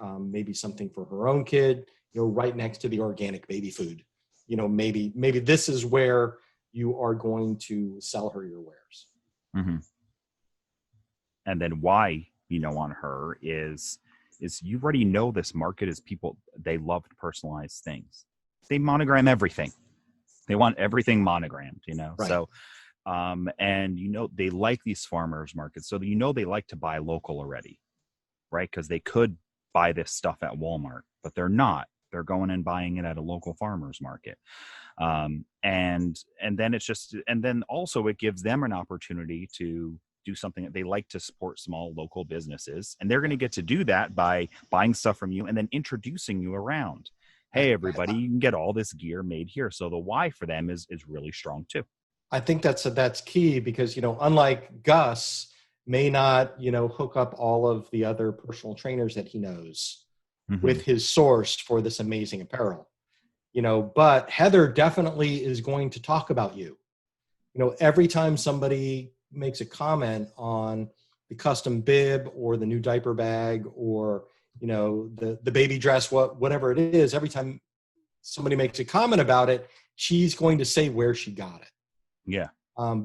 something for her own kid, you know, right next to the organic baby food. You know, maybe this is where you are going to sell her your wares. Mm-hmm. And then why, you know, on her is you already know this market is people, they love personalized things. They monogram everything. They want everything monogrammed, you know? Right. So, and, you know, they like these farmers markets. So, you know, they like to buy local already, right? Because they could buy this stuff at Walmart, but they're not. They're going and buying it at a local farmers market. And then it's just, and then also it gives them an opportunity to do something that they like, to support small local businesses. And they're going to get to do that by buying stuff from you and then introducing you around. Hey, everybody, you can get all this gear made here. So the why for them is really strong too. I think that's key, because, you know, unlike Gus may not, you know, hook up all of the other personal trainers that he knows with his source for this amazing apparel, you know, but Heather definitely is going to talk about you. You know, every time somebody makes a comment on the custom bib or the new diaper bag or, you know, the baby dress, whatever it is, every time somebody makes a comment about it, she's going to say where she got it. Yeah.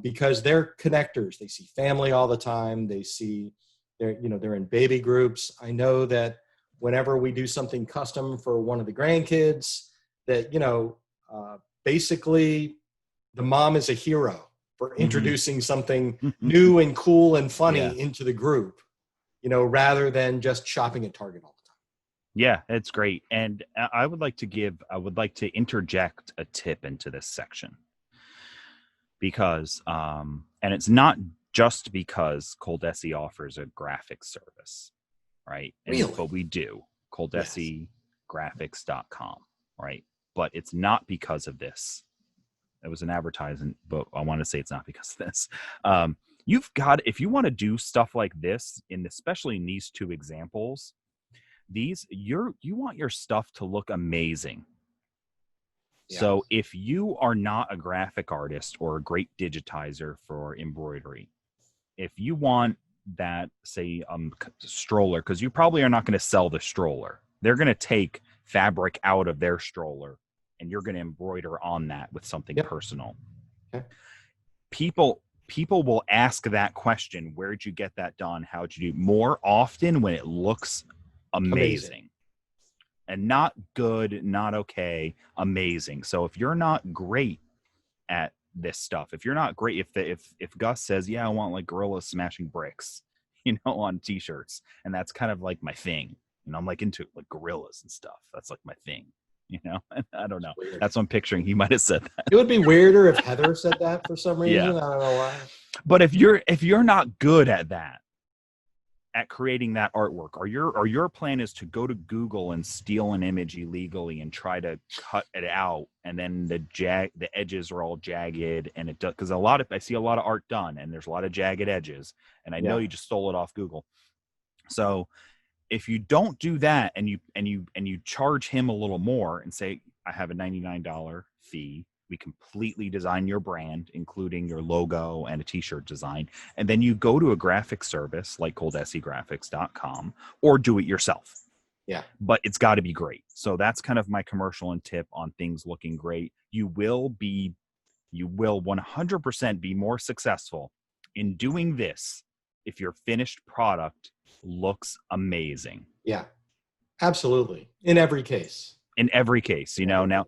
Because they're connectors. They see family all the time. They see they're in baby groups. I know that whenever we do something custom for one of the grandkids, that basically the mom is a hero for introducing something new and cool and funny into the group, rather than just shopping at Target all the time. Yeah, it's great. And I would like to interject a tip into this section, because and it's not just because ColDesi offers a graphics service, right? Really? But we do. ColDesiGraphics.com, right? But it's not because of this. It was an advertisement, but I want to say it's not because of this. If you want to do stuff like this, especially in these two examples, you want your stuff to look amazing. Yeah. So if you are not a graphic artist or a great digitizer for embroidery, if you want that, say, stroller, because you probably are not going to sell the stroller. They're going to take fabric out of their stroller and you're going to embroider on that with something personal. Okay. People will ask that question, where'd you get that done? How'd you do? More often when it looks amazing. And not good, not okay, amazing. So if you're not great at this stuff, if you're not great, if Gus says, yeah, I want like gorillas smashing bricks, on t-shirts, and that's kind of like my thing, I'm like into like gorillas and stuff. That's like my thing, I don't know. That's what I'm picturing. He might have said that. It would be weirder if Heather said that for some reason. Yeah. I don't know why. But if you're not good at that, at creating that artwork, or your plan is to go to Google and steal an image illegally and try to cut it out, and then the edges are all jagged, and it does, because I see a lot of art done and there's a lot of jagged edges, and I know you just stole it off Google. So if you don't do that, and you charge him a little more and say, I have a $99 fee, we completely design your brand, including your logo and a t-shirt design. And then you go to a graphic service like ColDesiGraphics.com, or do it yourself. Yeah. But it's got to be great. So that's kind of my commercial and tip on things looking great. You will 100% be more successful in doing this if your finished product looks amazing. Yeah, absolutely. In every case, now,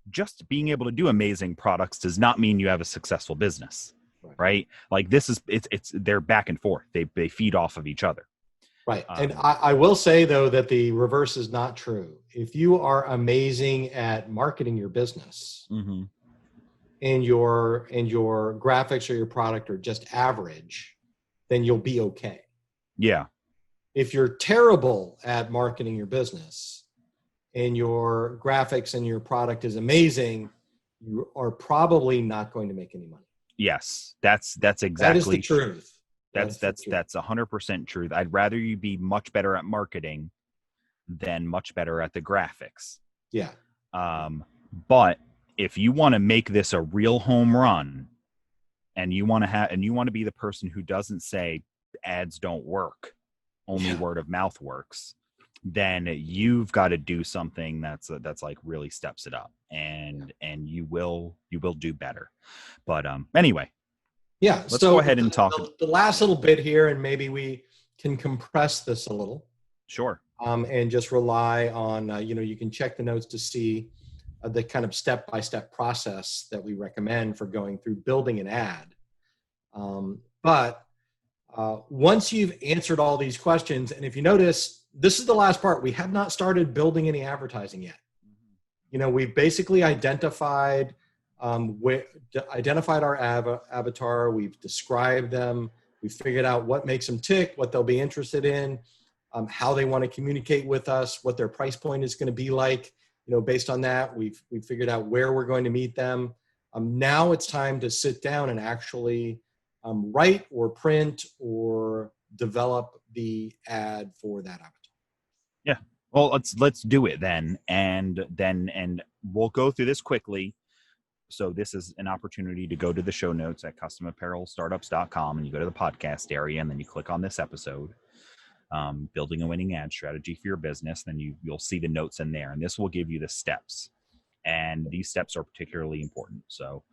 just being able to do amazing products does not mean you have a successful business, right? Like they're back and forth. They feed off of each other. Right. And I will say, though, that the reverse is not true. If you are amazing at marketing your business, and your graphics or your product are just average, then you'll be okay. Yeah. If you're terrible at marketing your business and your graphics and your product is amazing, you are probably not going to make any money. Yes, that's exactly, that is the truth. That's 100% truth. I'd rather you be much better at marketing than much better at the graphics. Yeah. But if you want to make this a real home run, and you want to be the person who doesn't say ads don't work, only word of mouth works, then you've got to do something that's like really steps it up, and you will do better. But anyway, let's go ahead and talk the last little bit here, and maybe we can compress this a little. Sure. And just rely on you can check the notes to see the kind of step-by-step process that we recommend for going through building an ad. But once you've answered all these questions, and if you notice, this is the last part. We have not started building any advertising yet. We've basically identified our avatar. We've described them. We've figured out what makes them tick, what they'll be interested in, how they want to communicate with us, what their price point is going to be like. Based on that, we've figured out where we're going to meet them. Now it's time to sit down and actually write or print or develop the ad for that avatar. Yeah. Well, let's do it then, and we'll go through this quickly. So this is an opportunity to go to the show notes at customapparelstartups.com, and you go to the podcast area, and then you click on this episode. building a winning ad strategy for your business, then you'll see the notes in there, and this will give you the steps. And these steps are particularly important. So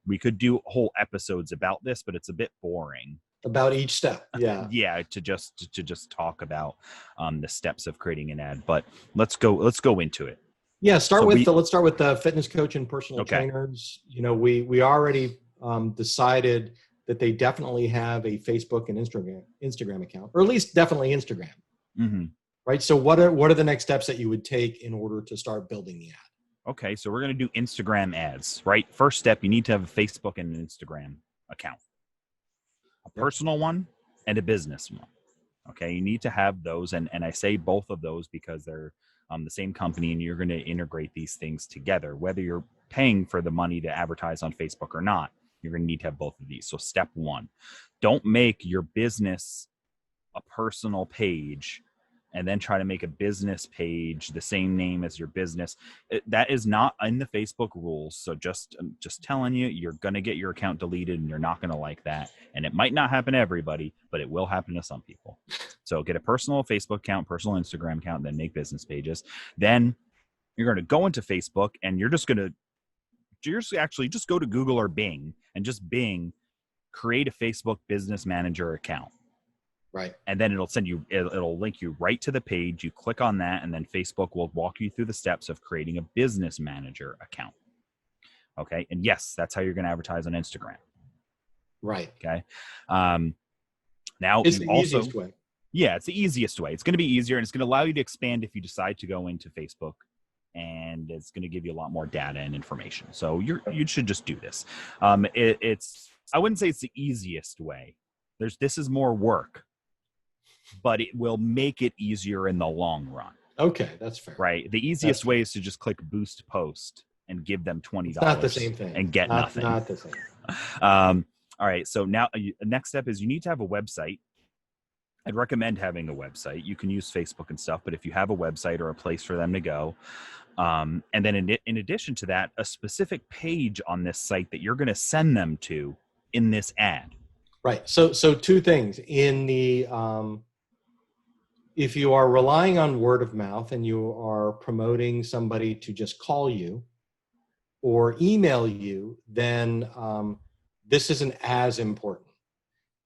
we could do whole episodes about this, but it's a bit boring. About each step, yeah. Yeah, to just talk about the steps of creating an ad. But let's go into it. Yeah, let's start with the fitness coach and personal Okay. trainers. You know, we already decided that they definitely have a Facebook and Instagram account, or at least definitely Instagram. Mm-hmm. Right. So what are the next steps that you would take in order to start building the ad? Okay, so we're going to do Instagram ads, right? First step, you need to have a Facebook and an Instagram account, a personal one and a business one. Okay, you need to have those, and I say both of those because they're the same company, and you're going to integrate these things together. Whether you're paying for the money to advertise on Facebook or not, you're going to need to have both of these. So step one, don't make your business a personal page and then try to make a business page the same name as your business. That is not in the Facebook rules. So just telling you, you're going to get your account deleted, and you're not going to like that. And it might not happen to everybody, but it will happen to some people. So get a personal Facebook account, personal Instagram account, then make business pages. Then you're going to go into Facebook, and you're just actually just go to Google or Bing, and just Bing, create a Facebook business manager account. Right. And then it'll link you right to the page. You click on that, and then Facebook will walk you through the steps of creating a business manager account. Okay. And yes, that's how you're going to advertise on Instagram. Right. Okay. Now it's the easiest way. Yeah, it's the easiest way. It's going to be easier, and it's going to allow you to expand if you decide to go into Facebook, and it's going to give you a lot more data and information. So you should just do this. I wouldn't say it's the easiest way. This is more work, but it will make it easier in the long run. Okay, that's fair. Right. The easiest way is to just click boost post and give them $20. It's not the same thing. And get nothing. Not the same. All right. So now the next step is you need to have a website. I'd recommend having a website. You can use Facebook and stuff, but if you have a website or a place for them to go, and then in addition to that, a specific page on this site that you're going to send them to in this ad. Right. So two things. In the if you are relying on word of mouth and you are promoting somebody to just call you or email you, then this isn't as important.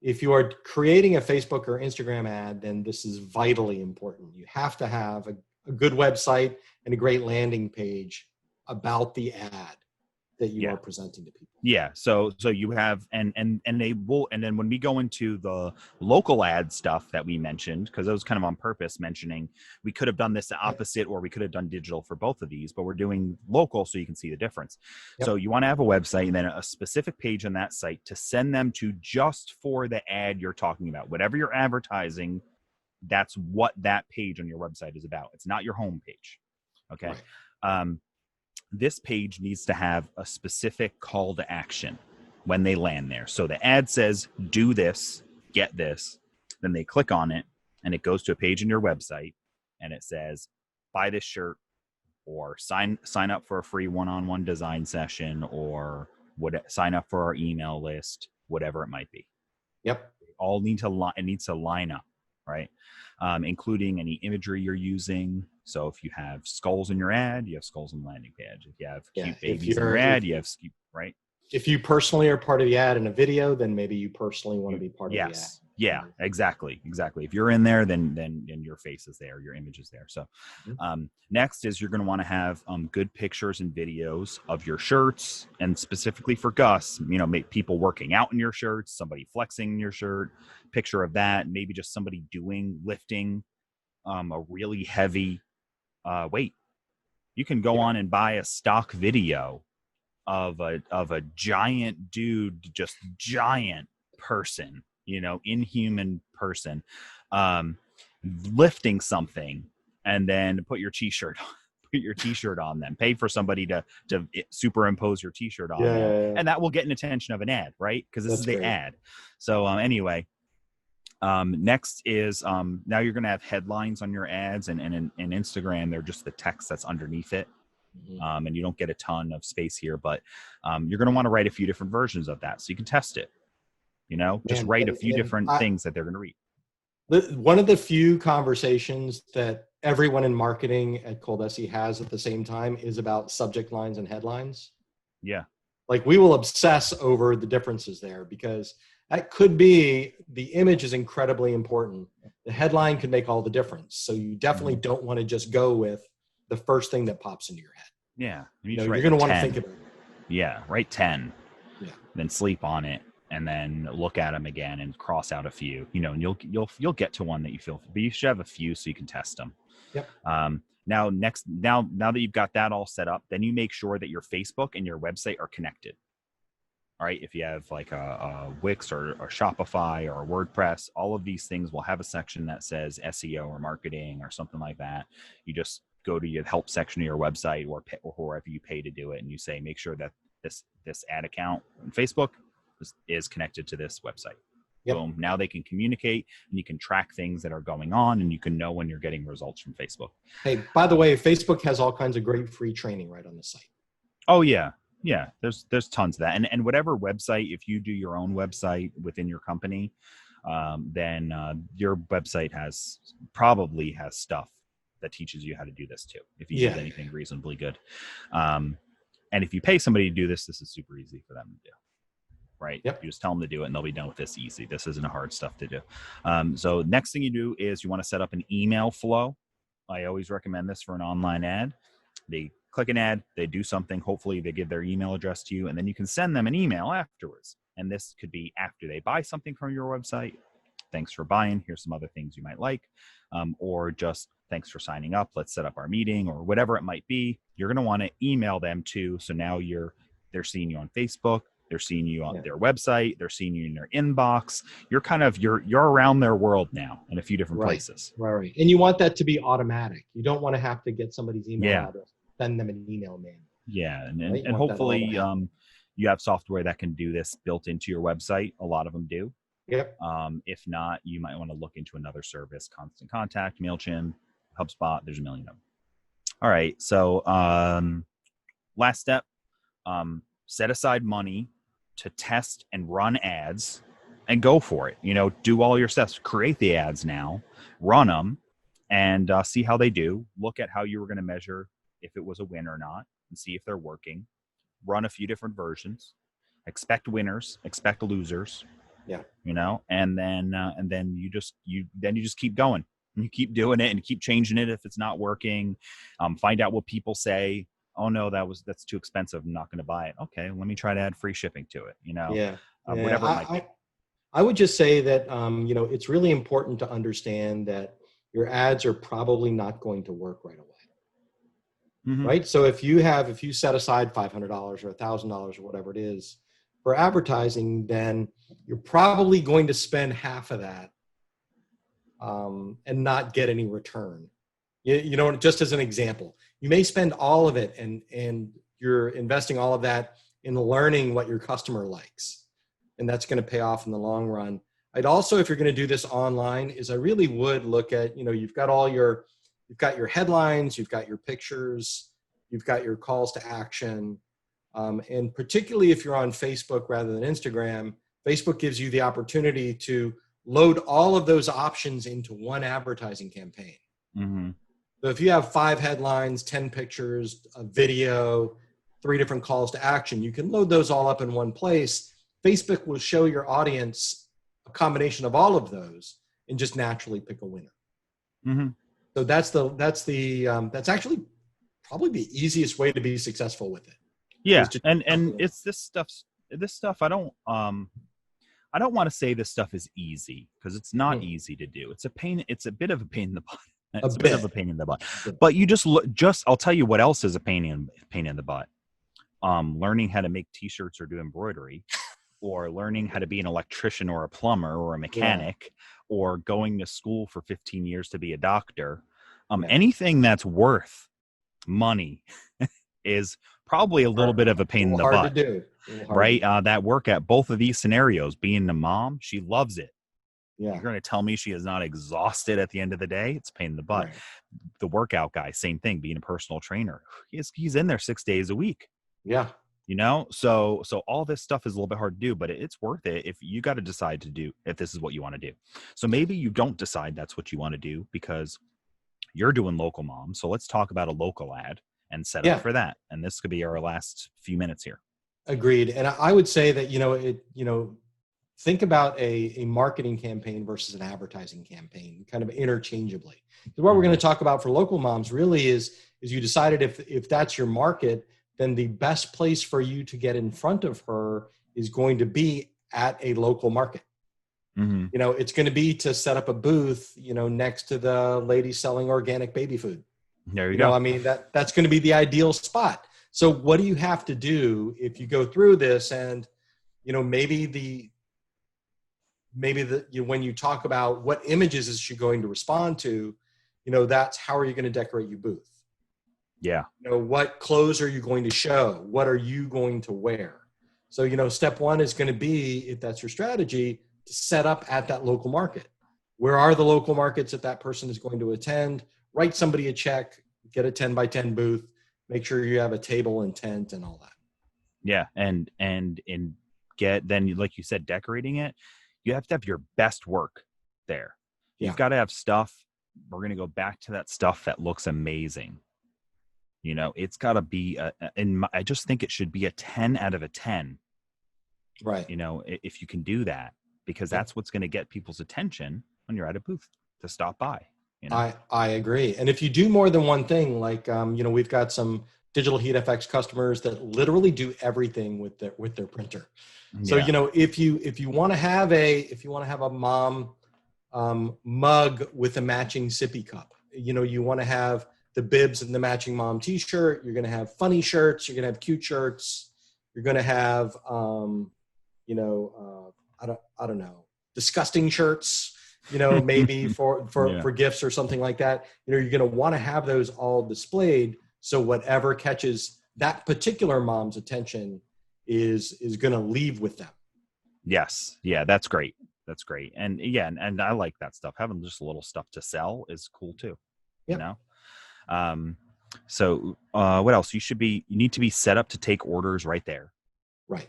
If you are creating a Facebook or Instagram ad, then this is vitally important. You have to have a good website and a great landing page about the ad that you are presenting to people. Yeah. So you have, and they will, and then when we go into the local ad stuff that we mentioned, because it was kind of on purpose mentioning, we could have done this the opposite, or we could have done digital for both of these, but we're doing local so you can see the difference. Yep. So you want to have a website and then a specific page on that site to send them to just for the ad you're talking about. Whatever you're advertising, that's what that page on your website is about. It's not your home page. Okay. Right. This page needs to have a specific call to action when they land there. So the ad says, do this, get this. Then they click on it, and it goes to a page in your website, and it says, buy this shirt, or sign up for a free one-on-one design session, or sign up for our email list, whatever it might be. Yep. It needs to line up, right? Including any imagery you're using. So if you have skulls in your ad, you have skulls in the landing page. If you have cute babies in your ad, you have cute, right? If you personally are part of the ad in a video, then maybe you personally want to be part of the ad. Yeah, exactly. If you're in there, then your face is there, your image is there. So next is you're going to want to have good pictures and videos of your shirts, and specifically for Gus, make people working out in your shirts, somebody flexing in your shirt, picture of that, maybe just somebody lifting a really heavy weight. You can go on and buy a stock video of a giant dude, just giant person, inhuman person, lifting something, and then put your t-shirt on them. Pay for somebody to superimpose your t-shirt on them, and that will get an attention of an ad, right? Because this is the ad. So anyway. Next is now you're going to have headlines on your ads, and in Instagram, they're just the text that's underneath it. And you don't get a ton of space here, but you're going to want to write a few different versions of that so you can test it. Just write a few different things that they're going to read. One of the few conversations that everyone in marketing at ColDesi has at the same time is about subject lines and headlines. Yeah. Like we will obsess over the differences there because that could be the image is incredibly important. The headline can make all the difference. So you definitely don't want to just go with the first thing that pops into your head. Yeah. You No, just you're write going to like want to 10. think about it. Yeah. Write 10. Yeah. Then sleep on it, and then look at them again and cross out a few, and you'll get to one that you feel, but you should have a few so you can test them. Yep. Now that you've got that all set up, then you make sure that your Facebook and your website are connected. All right. If you have like a Wix or Shopify or WordPress, all of these things will have a section that says SEO or marketing or something like that. You just go to your help section of your website or wherever you pay to do it, and you say, make sure that this ad account on Facebook is connected to this website. Yep. Boom. Now they can communicate, and you can track things that are going on, and you can know when you're getting results from Facebook. Hey, by the way, Facebook has all kinds of great free training right on the site. Oh yeah. Yeah, there's tons of that, and whatever website, if you do your own website within your company, then your website probably has stuff that teaches you how to do this too. If you use anything reasonably good, and if you pay somebody to do this, this is super easy for them to do. Right? Yep. You just tell them to do it, and they'll be done with this easy. This isn't a hard stuff to do. So next thing you do is you want to set up an email flow. I always recommend this for an online ad. They click an ad, they do something, hopefully they give their email address to you, and then you can send them an email afterwards. And this could be after they buy something from your website. Thanks for buying. Here's some other things you might like. Or just thanks for signing up. Let's set up our meeting, or whatever it might be. You're going to want to email them too. So now they're seeing you on Facebook. They're seeing you on their website. They're seeing you in their inbox. You're around their world now in a few different places. Right. And you want that to be automatic. You don't want to have to get somebody's email address, send them an email, man. Yeah. And hopefully you have software that can do this built into your website. A lot of them do. Yep. If not, you might want to look into another service, Constant Contact, MailChimp, HubSpot. There's a million of them. All right. So last step, set aside money to test and run ads and go for it. Do all your steps, create the ads now, run them, and see how they do. Look at how you were going to measure if it was a win or not, and see if they're working. Run a few different versions. Expect winners, expect losers. Yeah. And then you just keep going. You keep doing it and keep changing it if it's not working. Find out what people say. Oh no, that's too expensive. I'm not going to buy it. Okay, let me try to add free shipping to it. Whatever it might be. I would just say that it's really important to understand that your ads are probably not going to work right away. Mm-hmm. Right. So if you set aside $500 or $1,000 or whatever it is for advertising, then you're probably going to spend half of that and not get any return. Just as an example, you may spend all of it and you're investing all of that in learning what your customer likes. And that's going to pay off in the long run. I'd also, if you're going to do this online, I really would look at, you've got your headlines, you've got your pictures, you've got your calls to action. And particularly if you're on Facebook rather than Instagram, Facebook gives you the opportunity to load all of those options into one advertising campaign. Mm-hmm. So if you have 5 headlines, 10 pictures, a video, 3 different calls to action, you can load those all up in one place. Facebook will show your audience a combination of all of those and just naturally pick a winner. Mm-hmm. So that's actually probably the easiest way to be successful with it. Yeah, and it's this stuff. I don't want to say this stuff is easy, because it's not easy to do. It's a bit of a pain in the butt. It's a bit of a pain in the butt. But you I'll tell you what else is a pain in the butt. Learning how to make t-shirts or do embroidery, or learning how to be an electrician or a plumber or a mechanic, or going to school for 15 years to be a doctor. Anything that's worth money is probably a little bit of a pain in the butt. Right? That work at both of these scenarios, being a mom, she loves it. Yeah. You're going to tell me she is not exhausted at the end of the day? It's a pain in the butt. Right. The workout guy, same thing, being a personal trainer. He's in there 6 days a week. Yeah. So all this stuff is a little bit hard to do, but it's worth it if you got to decide to do, if this is what you want to do. So maybe you don't decide that's what you want to do because you're doing local mom. So let's talk about a local ad and set up Yeah, for that. And this could be our last few minutes here. agreed. And I would say that, think about a marketing campaign versus an advertising campaign kind of interchangeably. Because what we're going to talk about for local moms really is you decided if that's your market, then the best place for you to get in front of her is going to be at a local market. Mm-hmm. It's going to be to set up a booth, next to the lady selling organic baby food. There you go. I mean, that's going to be the ideal spot. So what do you have to do if you go through this and, maybe when you talk about what images is she going to respond to, that's how are you going to decorate your booth? Yeah. What clothes are you going to show? What are you going to wear? So, step one is going to be, if that's your strategy, to set up at that local market. Where are the local markets that that person is going to attend? Write somebody a check, get a 10 by 10 booth, make sure you have a table and tent and all that. Yeah. And get, then like you said, decorating it, you have to have your best work there. You've got to have stuff. We're going to go back to that stuff that looks amazing. It's got to be, I just think it should be a 10 out of a 10. Right. If you can do that, because that's what's going to get people's attention when you're at a booth to stop by. I agree. And if you do more than one thing, like, we've got some digital heat FX customers that literally do everything with their printer. So, if you want to have a mom mug with a matching sippy cup, you want to have the bibs and the matching mom t-shirt, you're going to have funny shirts, you're going to have cute shirts, you're going to have, I don't know, disgusting shirts, maybe for gifts or something like that. You're going to want to have those all displayed. So whatever catches that particular mom's attention is going to leave with them. Yes. Yeah. That's great. And and I like that stuff. Having just a little stuff to sell is cool too. Yep. So what else? You need to be set up to take orders right there. Right.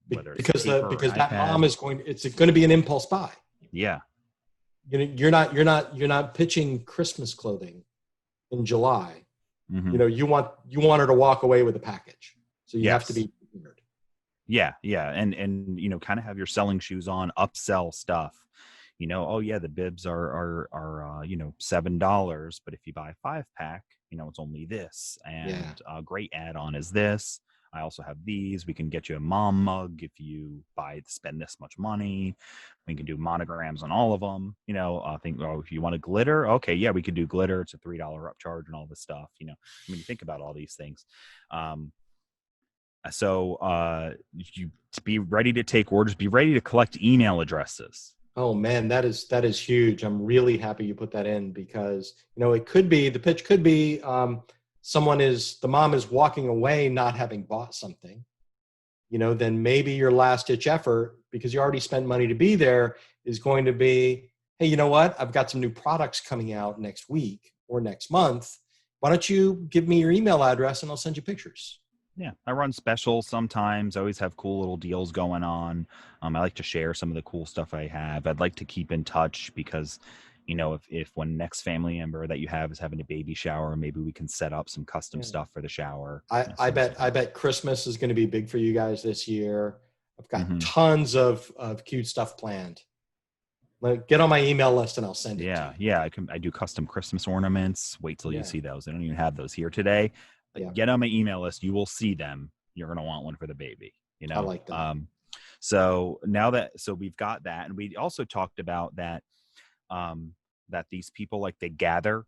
Whether it's because that iPad. mom it's going to be an impulse buy. Yeah. You're not pitching Christmas clothing in July. Mm-hmm. You want her to walk away with a package. So you have to be prepared. Yeah. And kind of have your selling shoes on, upsell stuff. The bibs are $7, but if you buy a 5-pack, it's only this. And a great add-on is this. I also have these. We can get you a mom mug if you spend this much money. We can do monograms on all of them. If you want a glitter, okay, yeah, we could do glitter. It's a $3 upcharge and all this stuff. You think about all these things. So you be ready to take orders. Be ready to collect email addresses. Oh man, that is huge. I'm really happy you put that in because the pitch could be the mom is walking away not having bought something. Then maybe your last ditch effort, because you already spent money to be there, is going to be, hey, you know what? I've got some new products coming out next week or next month. Why don't you give me your email address and I'll send you pictures. Yeah, I run specials sometimes. I always have cool little deals going on. I like to share some of the cool stuff I have. I'd like to keep in touch because, if one next family member that you have is having a baby shower, maybe we can set up some custom stuff for the shower. I bet Christmas is going to be big for you guys this year. I've got tons of cute stuff planned. Get on my email list and I'll send it to you. Yeah. I do custom Christmas ornaments. Wait till you see those. I don't even have those here today. Get on my email list. You will see them. You're going to want one for the baby. I like that. So we've got that. And we also talked about that, that these people, they gather,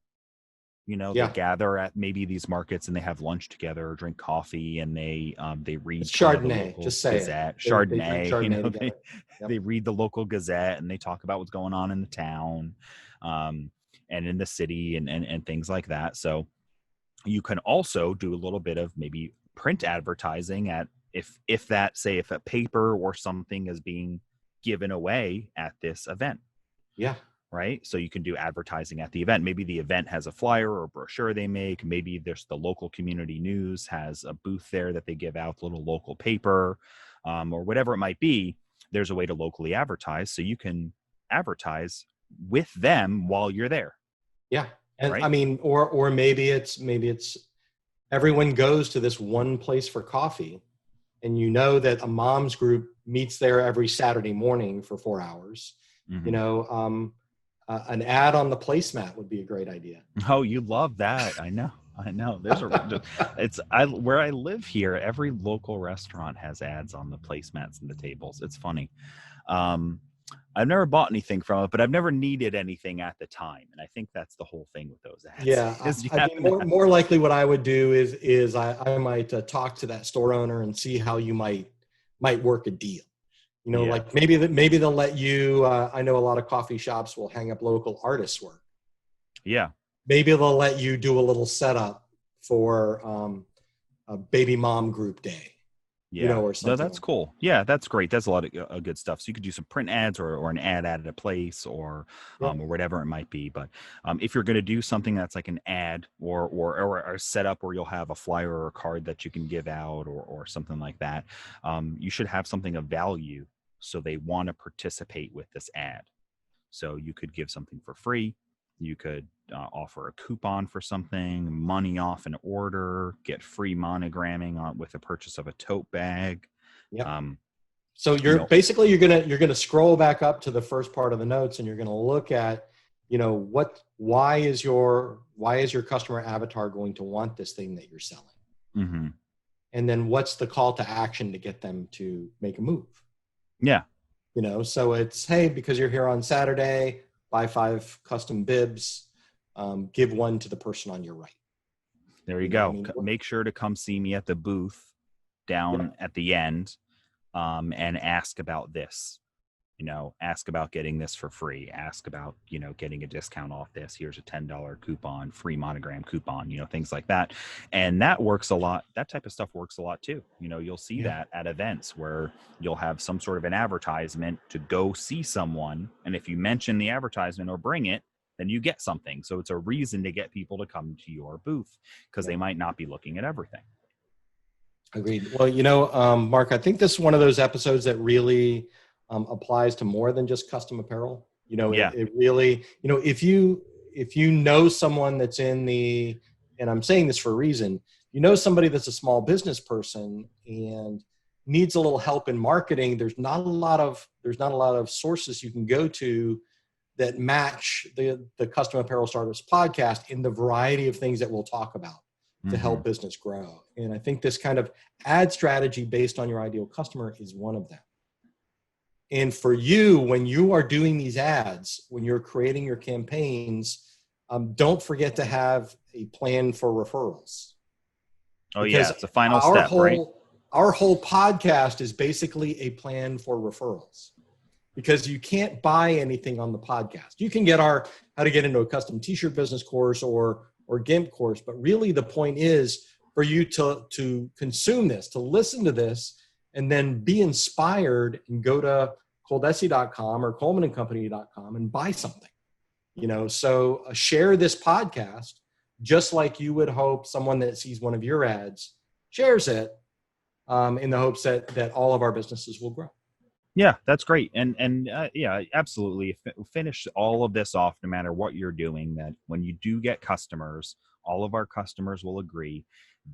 they gather at maybe these markets and they have lunch together or drink coffee and they read it's Chardonnay. Just say Gazette. It. Chardonnay. They read the local Gazette and they talk about what's going on in the town, and in the city and things like that. So you can also do a little bit of maybe print advertising if a paper or something is being given away at this event. Yeah. right? So you can do advertising at the event. Maybe the event has a flyer or a brochure they make. Maybe there's the local community news has a booth there that they give out, a little local paper, or whatever it might be. There's a way to locally advertise, so you can advertise with them while you're there. Yeah. And Right. I mean, or maybe it's everyone goes to this one place for coffee, and you know that a mom's group meets there every Saturday morning for 4 hours. You Mm-hmm. know, an ad on the placemat would be a great idea. Oh, you love that. I know. I know. There's where I live here, every local restaurant has ads on the placemats and the tables. It's funny. Um, I've never bought anything from it, but I've never needed anything at the time. And I think that's the whole thing with those ads. Yeah, Is you I have mean, an more likely what I would do is I might talk to that store owner and see how you might work a deal. You know, Yeah. like maybe they'll let you. I know a lot of coffee shops will hang up local artists' work. Yeah. Maybe they'll let you do a little setup for a baby mom group day. You Yeah. know, or No, something. that's cool. Yeah, that's great. That's a lot of good stuff. So you could do some print ads or an ad at a place or whatever it might be. But if you're going to do something that's like an ad or a setup where you'll have a flyer or a card that you can give out or something like that, you should have something of value so they want to participate with this ad. So you could give something for free. You could offer a coupon for something, money off an order, get free monogramming with the purchase of a tote bag. Yep. Um, So you know, you're gonna scroll back up to the first part of the notes, and you're gonna look at, you know, why is your customer avatar going to want this thing that you're selling, mm-hmm. and then what's the call to action to get them to make a move. Yeah. You know, so it's, hey, because you're here on Saturday, buy 5 custom bibs, give one to the person on your right. There you You know, I go. mean, Make sure to come see me at the booth down at the end and ask about this. Ask about getting this for free. Ask about, getting a discount off this. Here's a $10 coupon, free monogram coupon, things like that. And that works a lot. That type of stuff works a lot too. You'll see that at events where you'll have some sort of an advertisement to go see someone. And if you mention the advertisement or bring it, then you get something. So it's a reason to get people to come to your booth because they might not be looking at everything. Agreed. Well, Mark, I think this is one of those episodes that really applies to more than just custom apparel. It really, if you know someone that's in the, and I'm saying this for a reason, somebody that's a small business person and needs a little help in marketing, there's not a lot of sources you can go to that match the Custom Apparel Startups podcast in the variety of things that we'll talk about to help business grow. And I think this kind of ad strategy based on your ideal customer is one of them. And for you, when you are doing these ads, when you're creating your campaigns, don't forget to have a plan for referrals. Oh, because it's a final step, right? Our whole podcast is basically a plan for referrals, because you can't buy anything on the podcast. You can get our how to get into a custom t-shirt business course or GIMP course, but really the point is for you to consume this, to listen to this, and then be inspired and go to ColDesi.com or ColemanandCompany.com and buy something. So share this podcast just like you would hope someone that sees one of your ads shares it, in the hopes that all of our businesses will grow. Yeah, that's great. And yeah, absolutely. Finish all of this off, no matter what you're doing, that when you do get customers, all of our customers will agree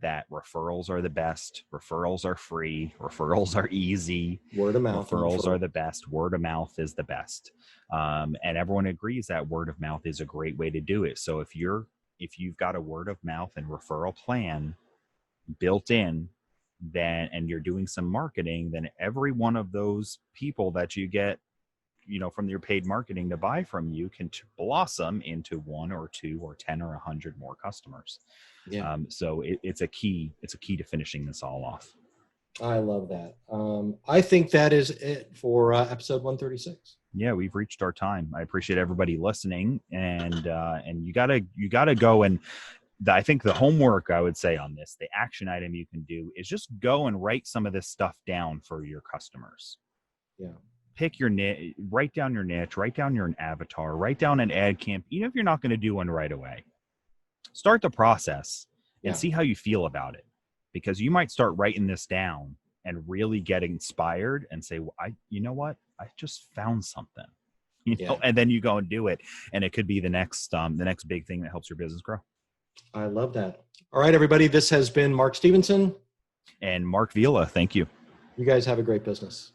that referrals are the best. Referrals are free. Referrals are easy. Word of mouth. Referrals are the best. Word of mouth is the best. And everyone agrees that word of mouth is a great way to do it. So if you've got a word of mouth and referral plan built in, then, and you're doing some marketing, then every one of those people that you get, from your paid marketing to buy from you can blossom into 1 or 2 or 10 or 100 more customers. Yeah. So it's a key to finishing this all off. I love that. I think that is it for episode 136. Yeah, we've reached our time. I appreciate everybody listening, and you gotta go and. I think the homework I would say on this, the action item you can do is just go and write some of this stuff down for your customers. Yeah. pick your niche, write down your niche, write down your avatar, write down an ad camp. Even if you're not going to do one right away, start the process and Yeah. see how you feel about it, because you might start writing this down and really get inspired and say, well, you know what? I just found something, Yeah. and then you go and do it. And it could be the next big thing that helps your business grow. I love that. All right, everybody. This has been Mark Stevenson. And Mark Vila, thank you. You guys have a great business.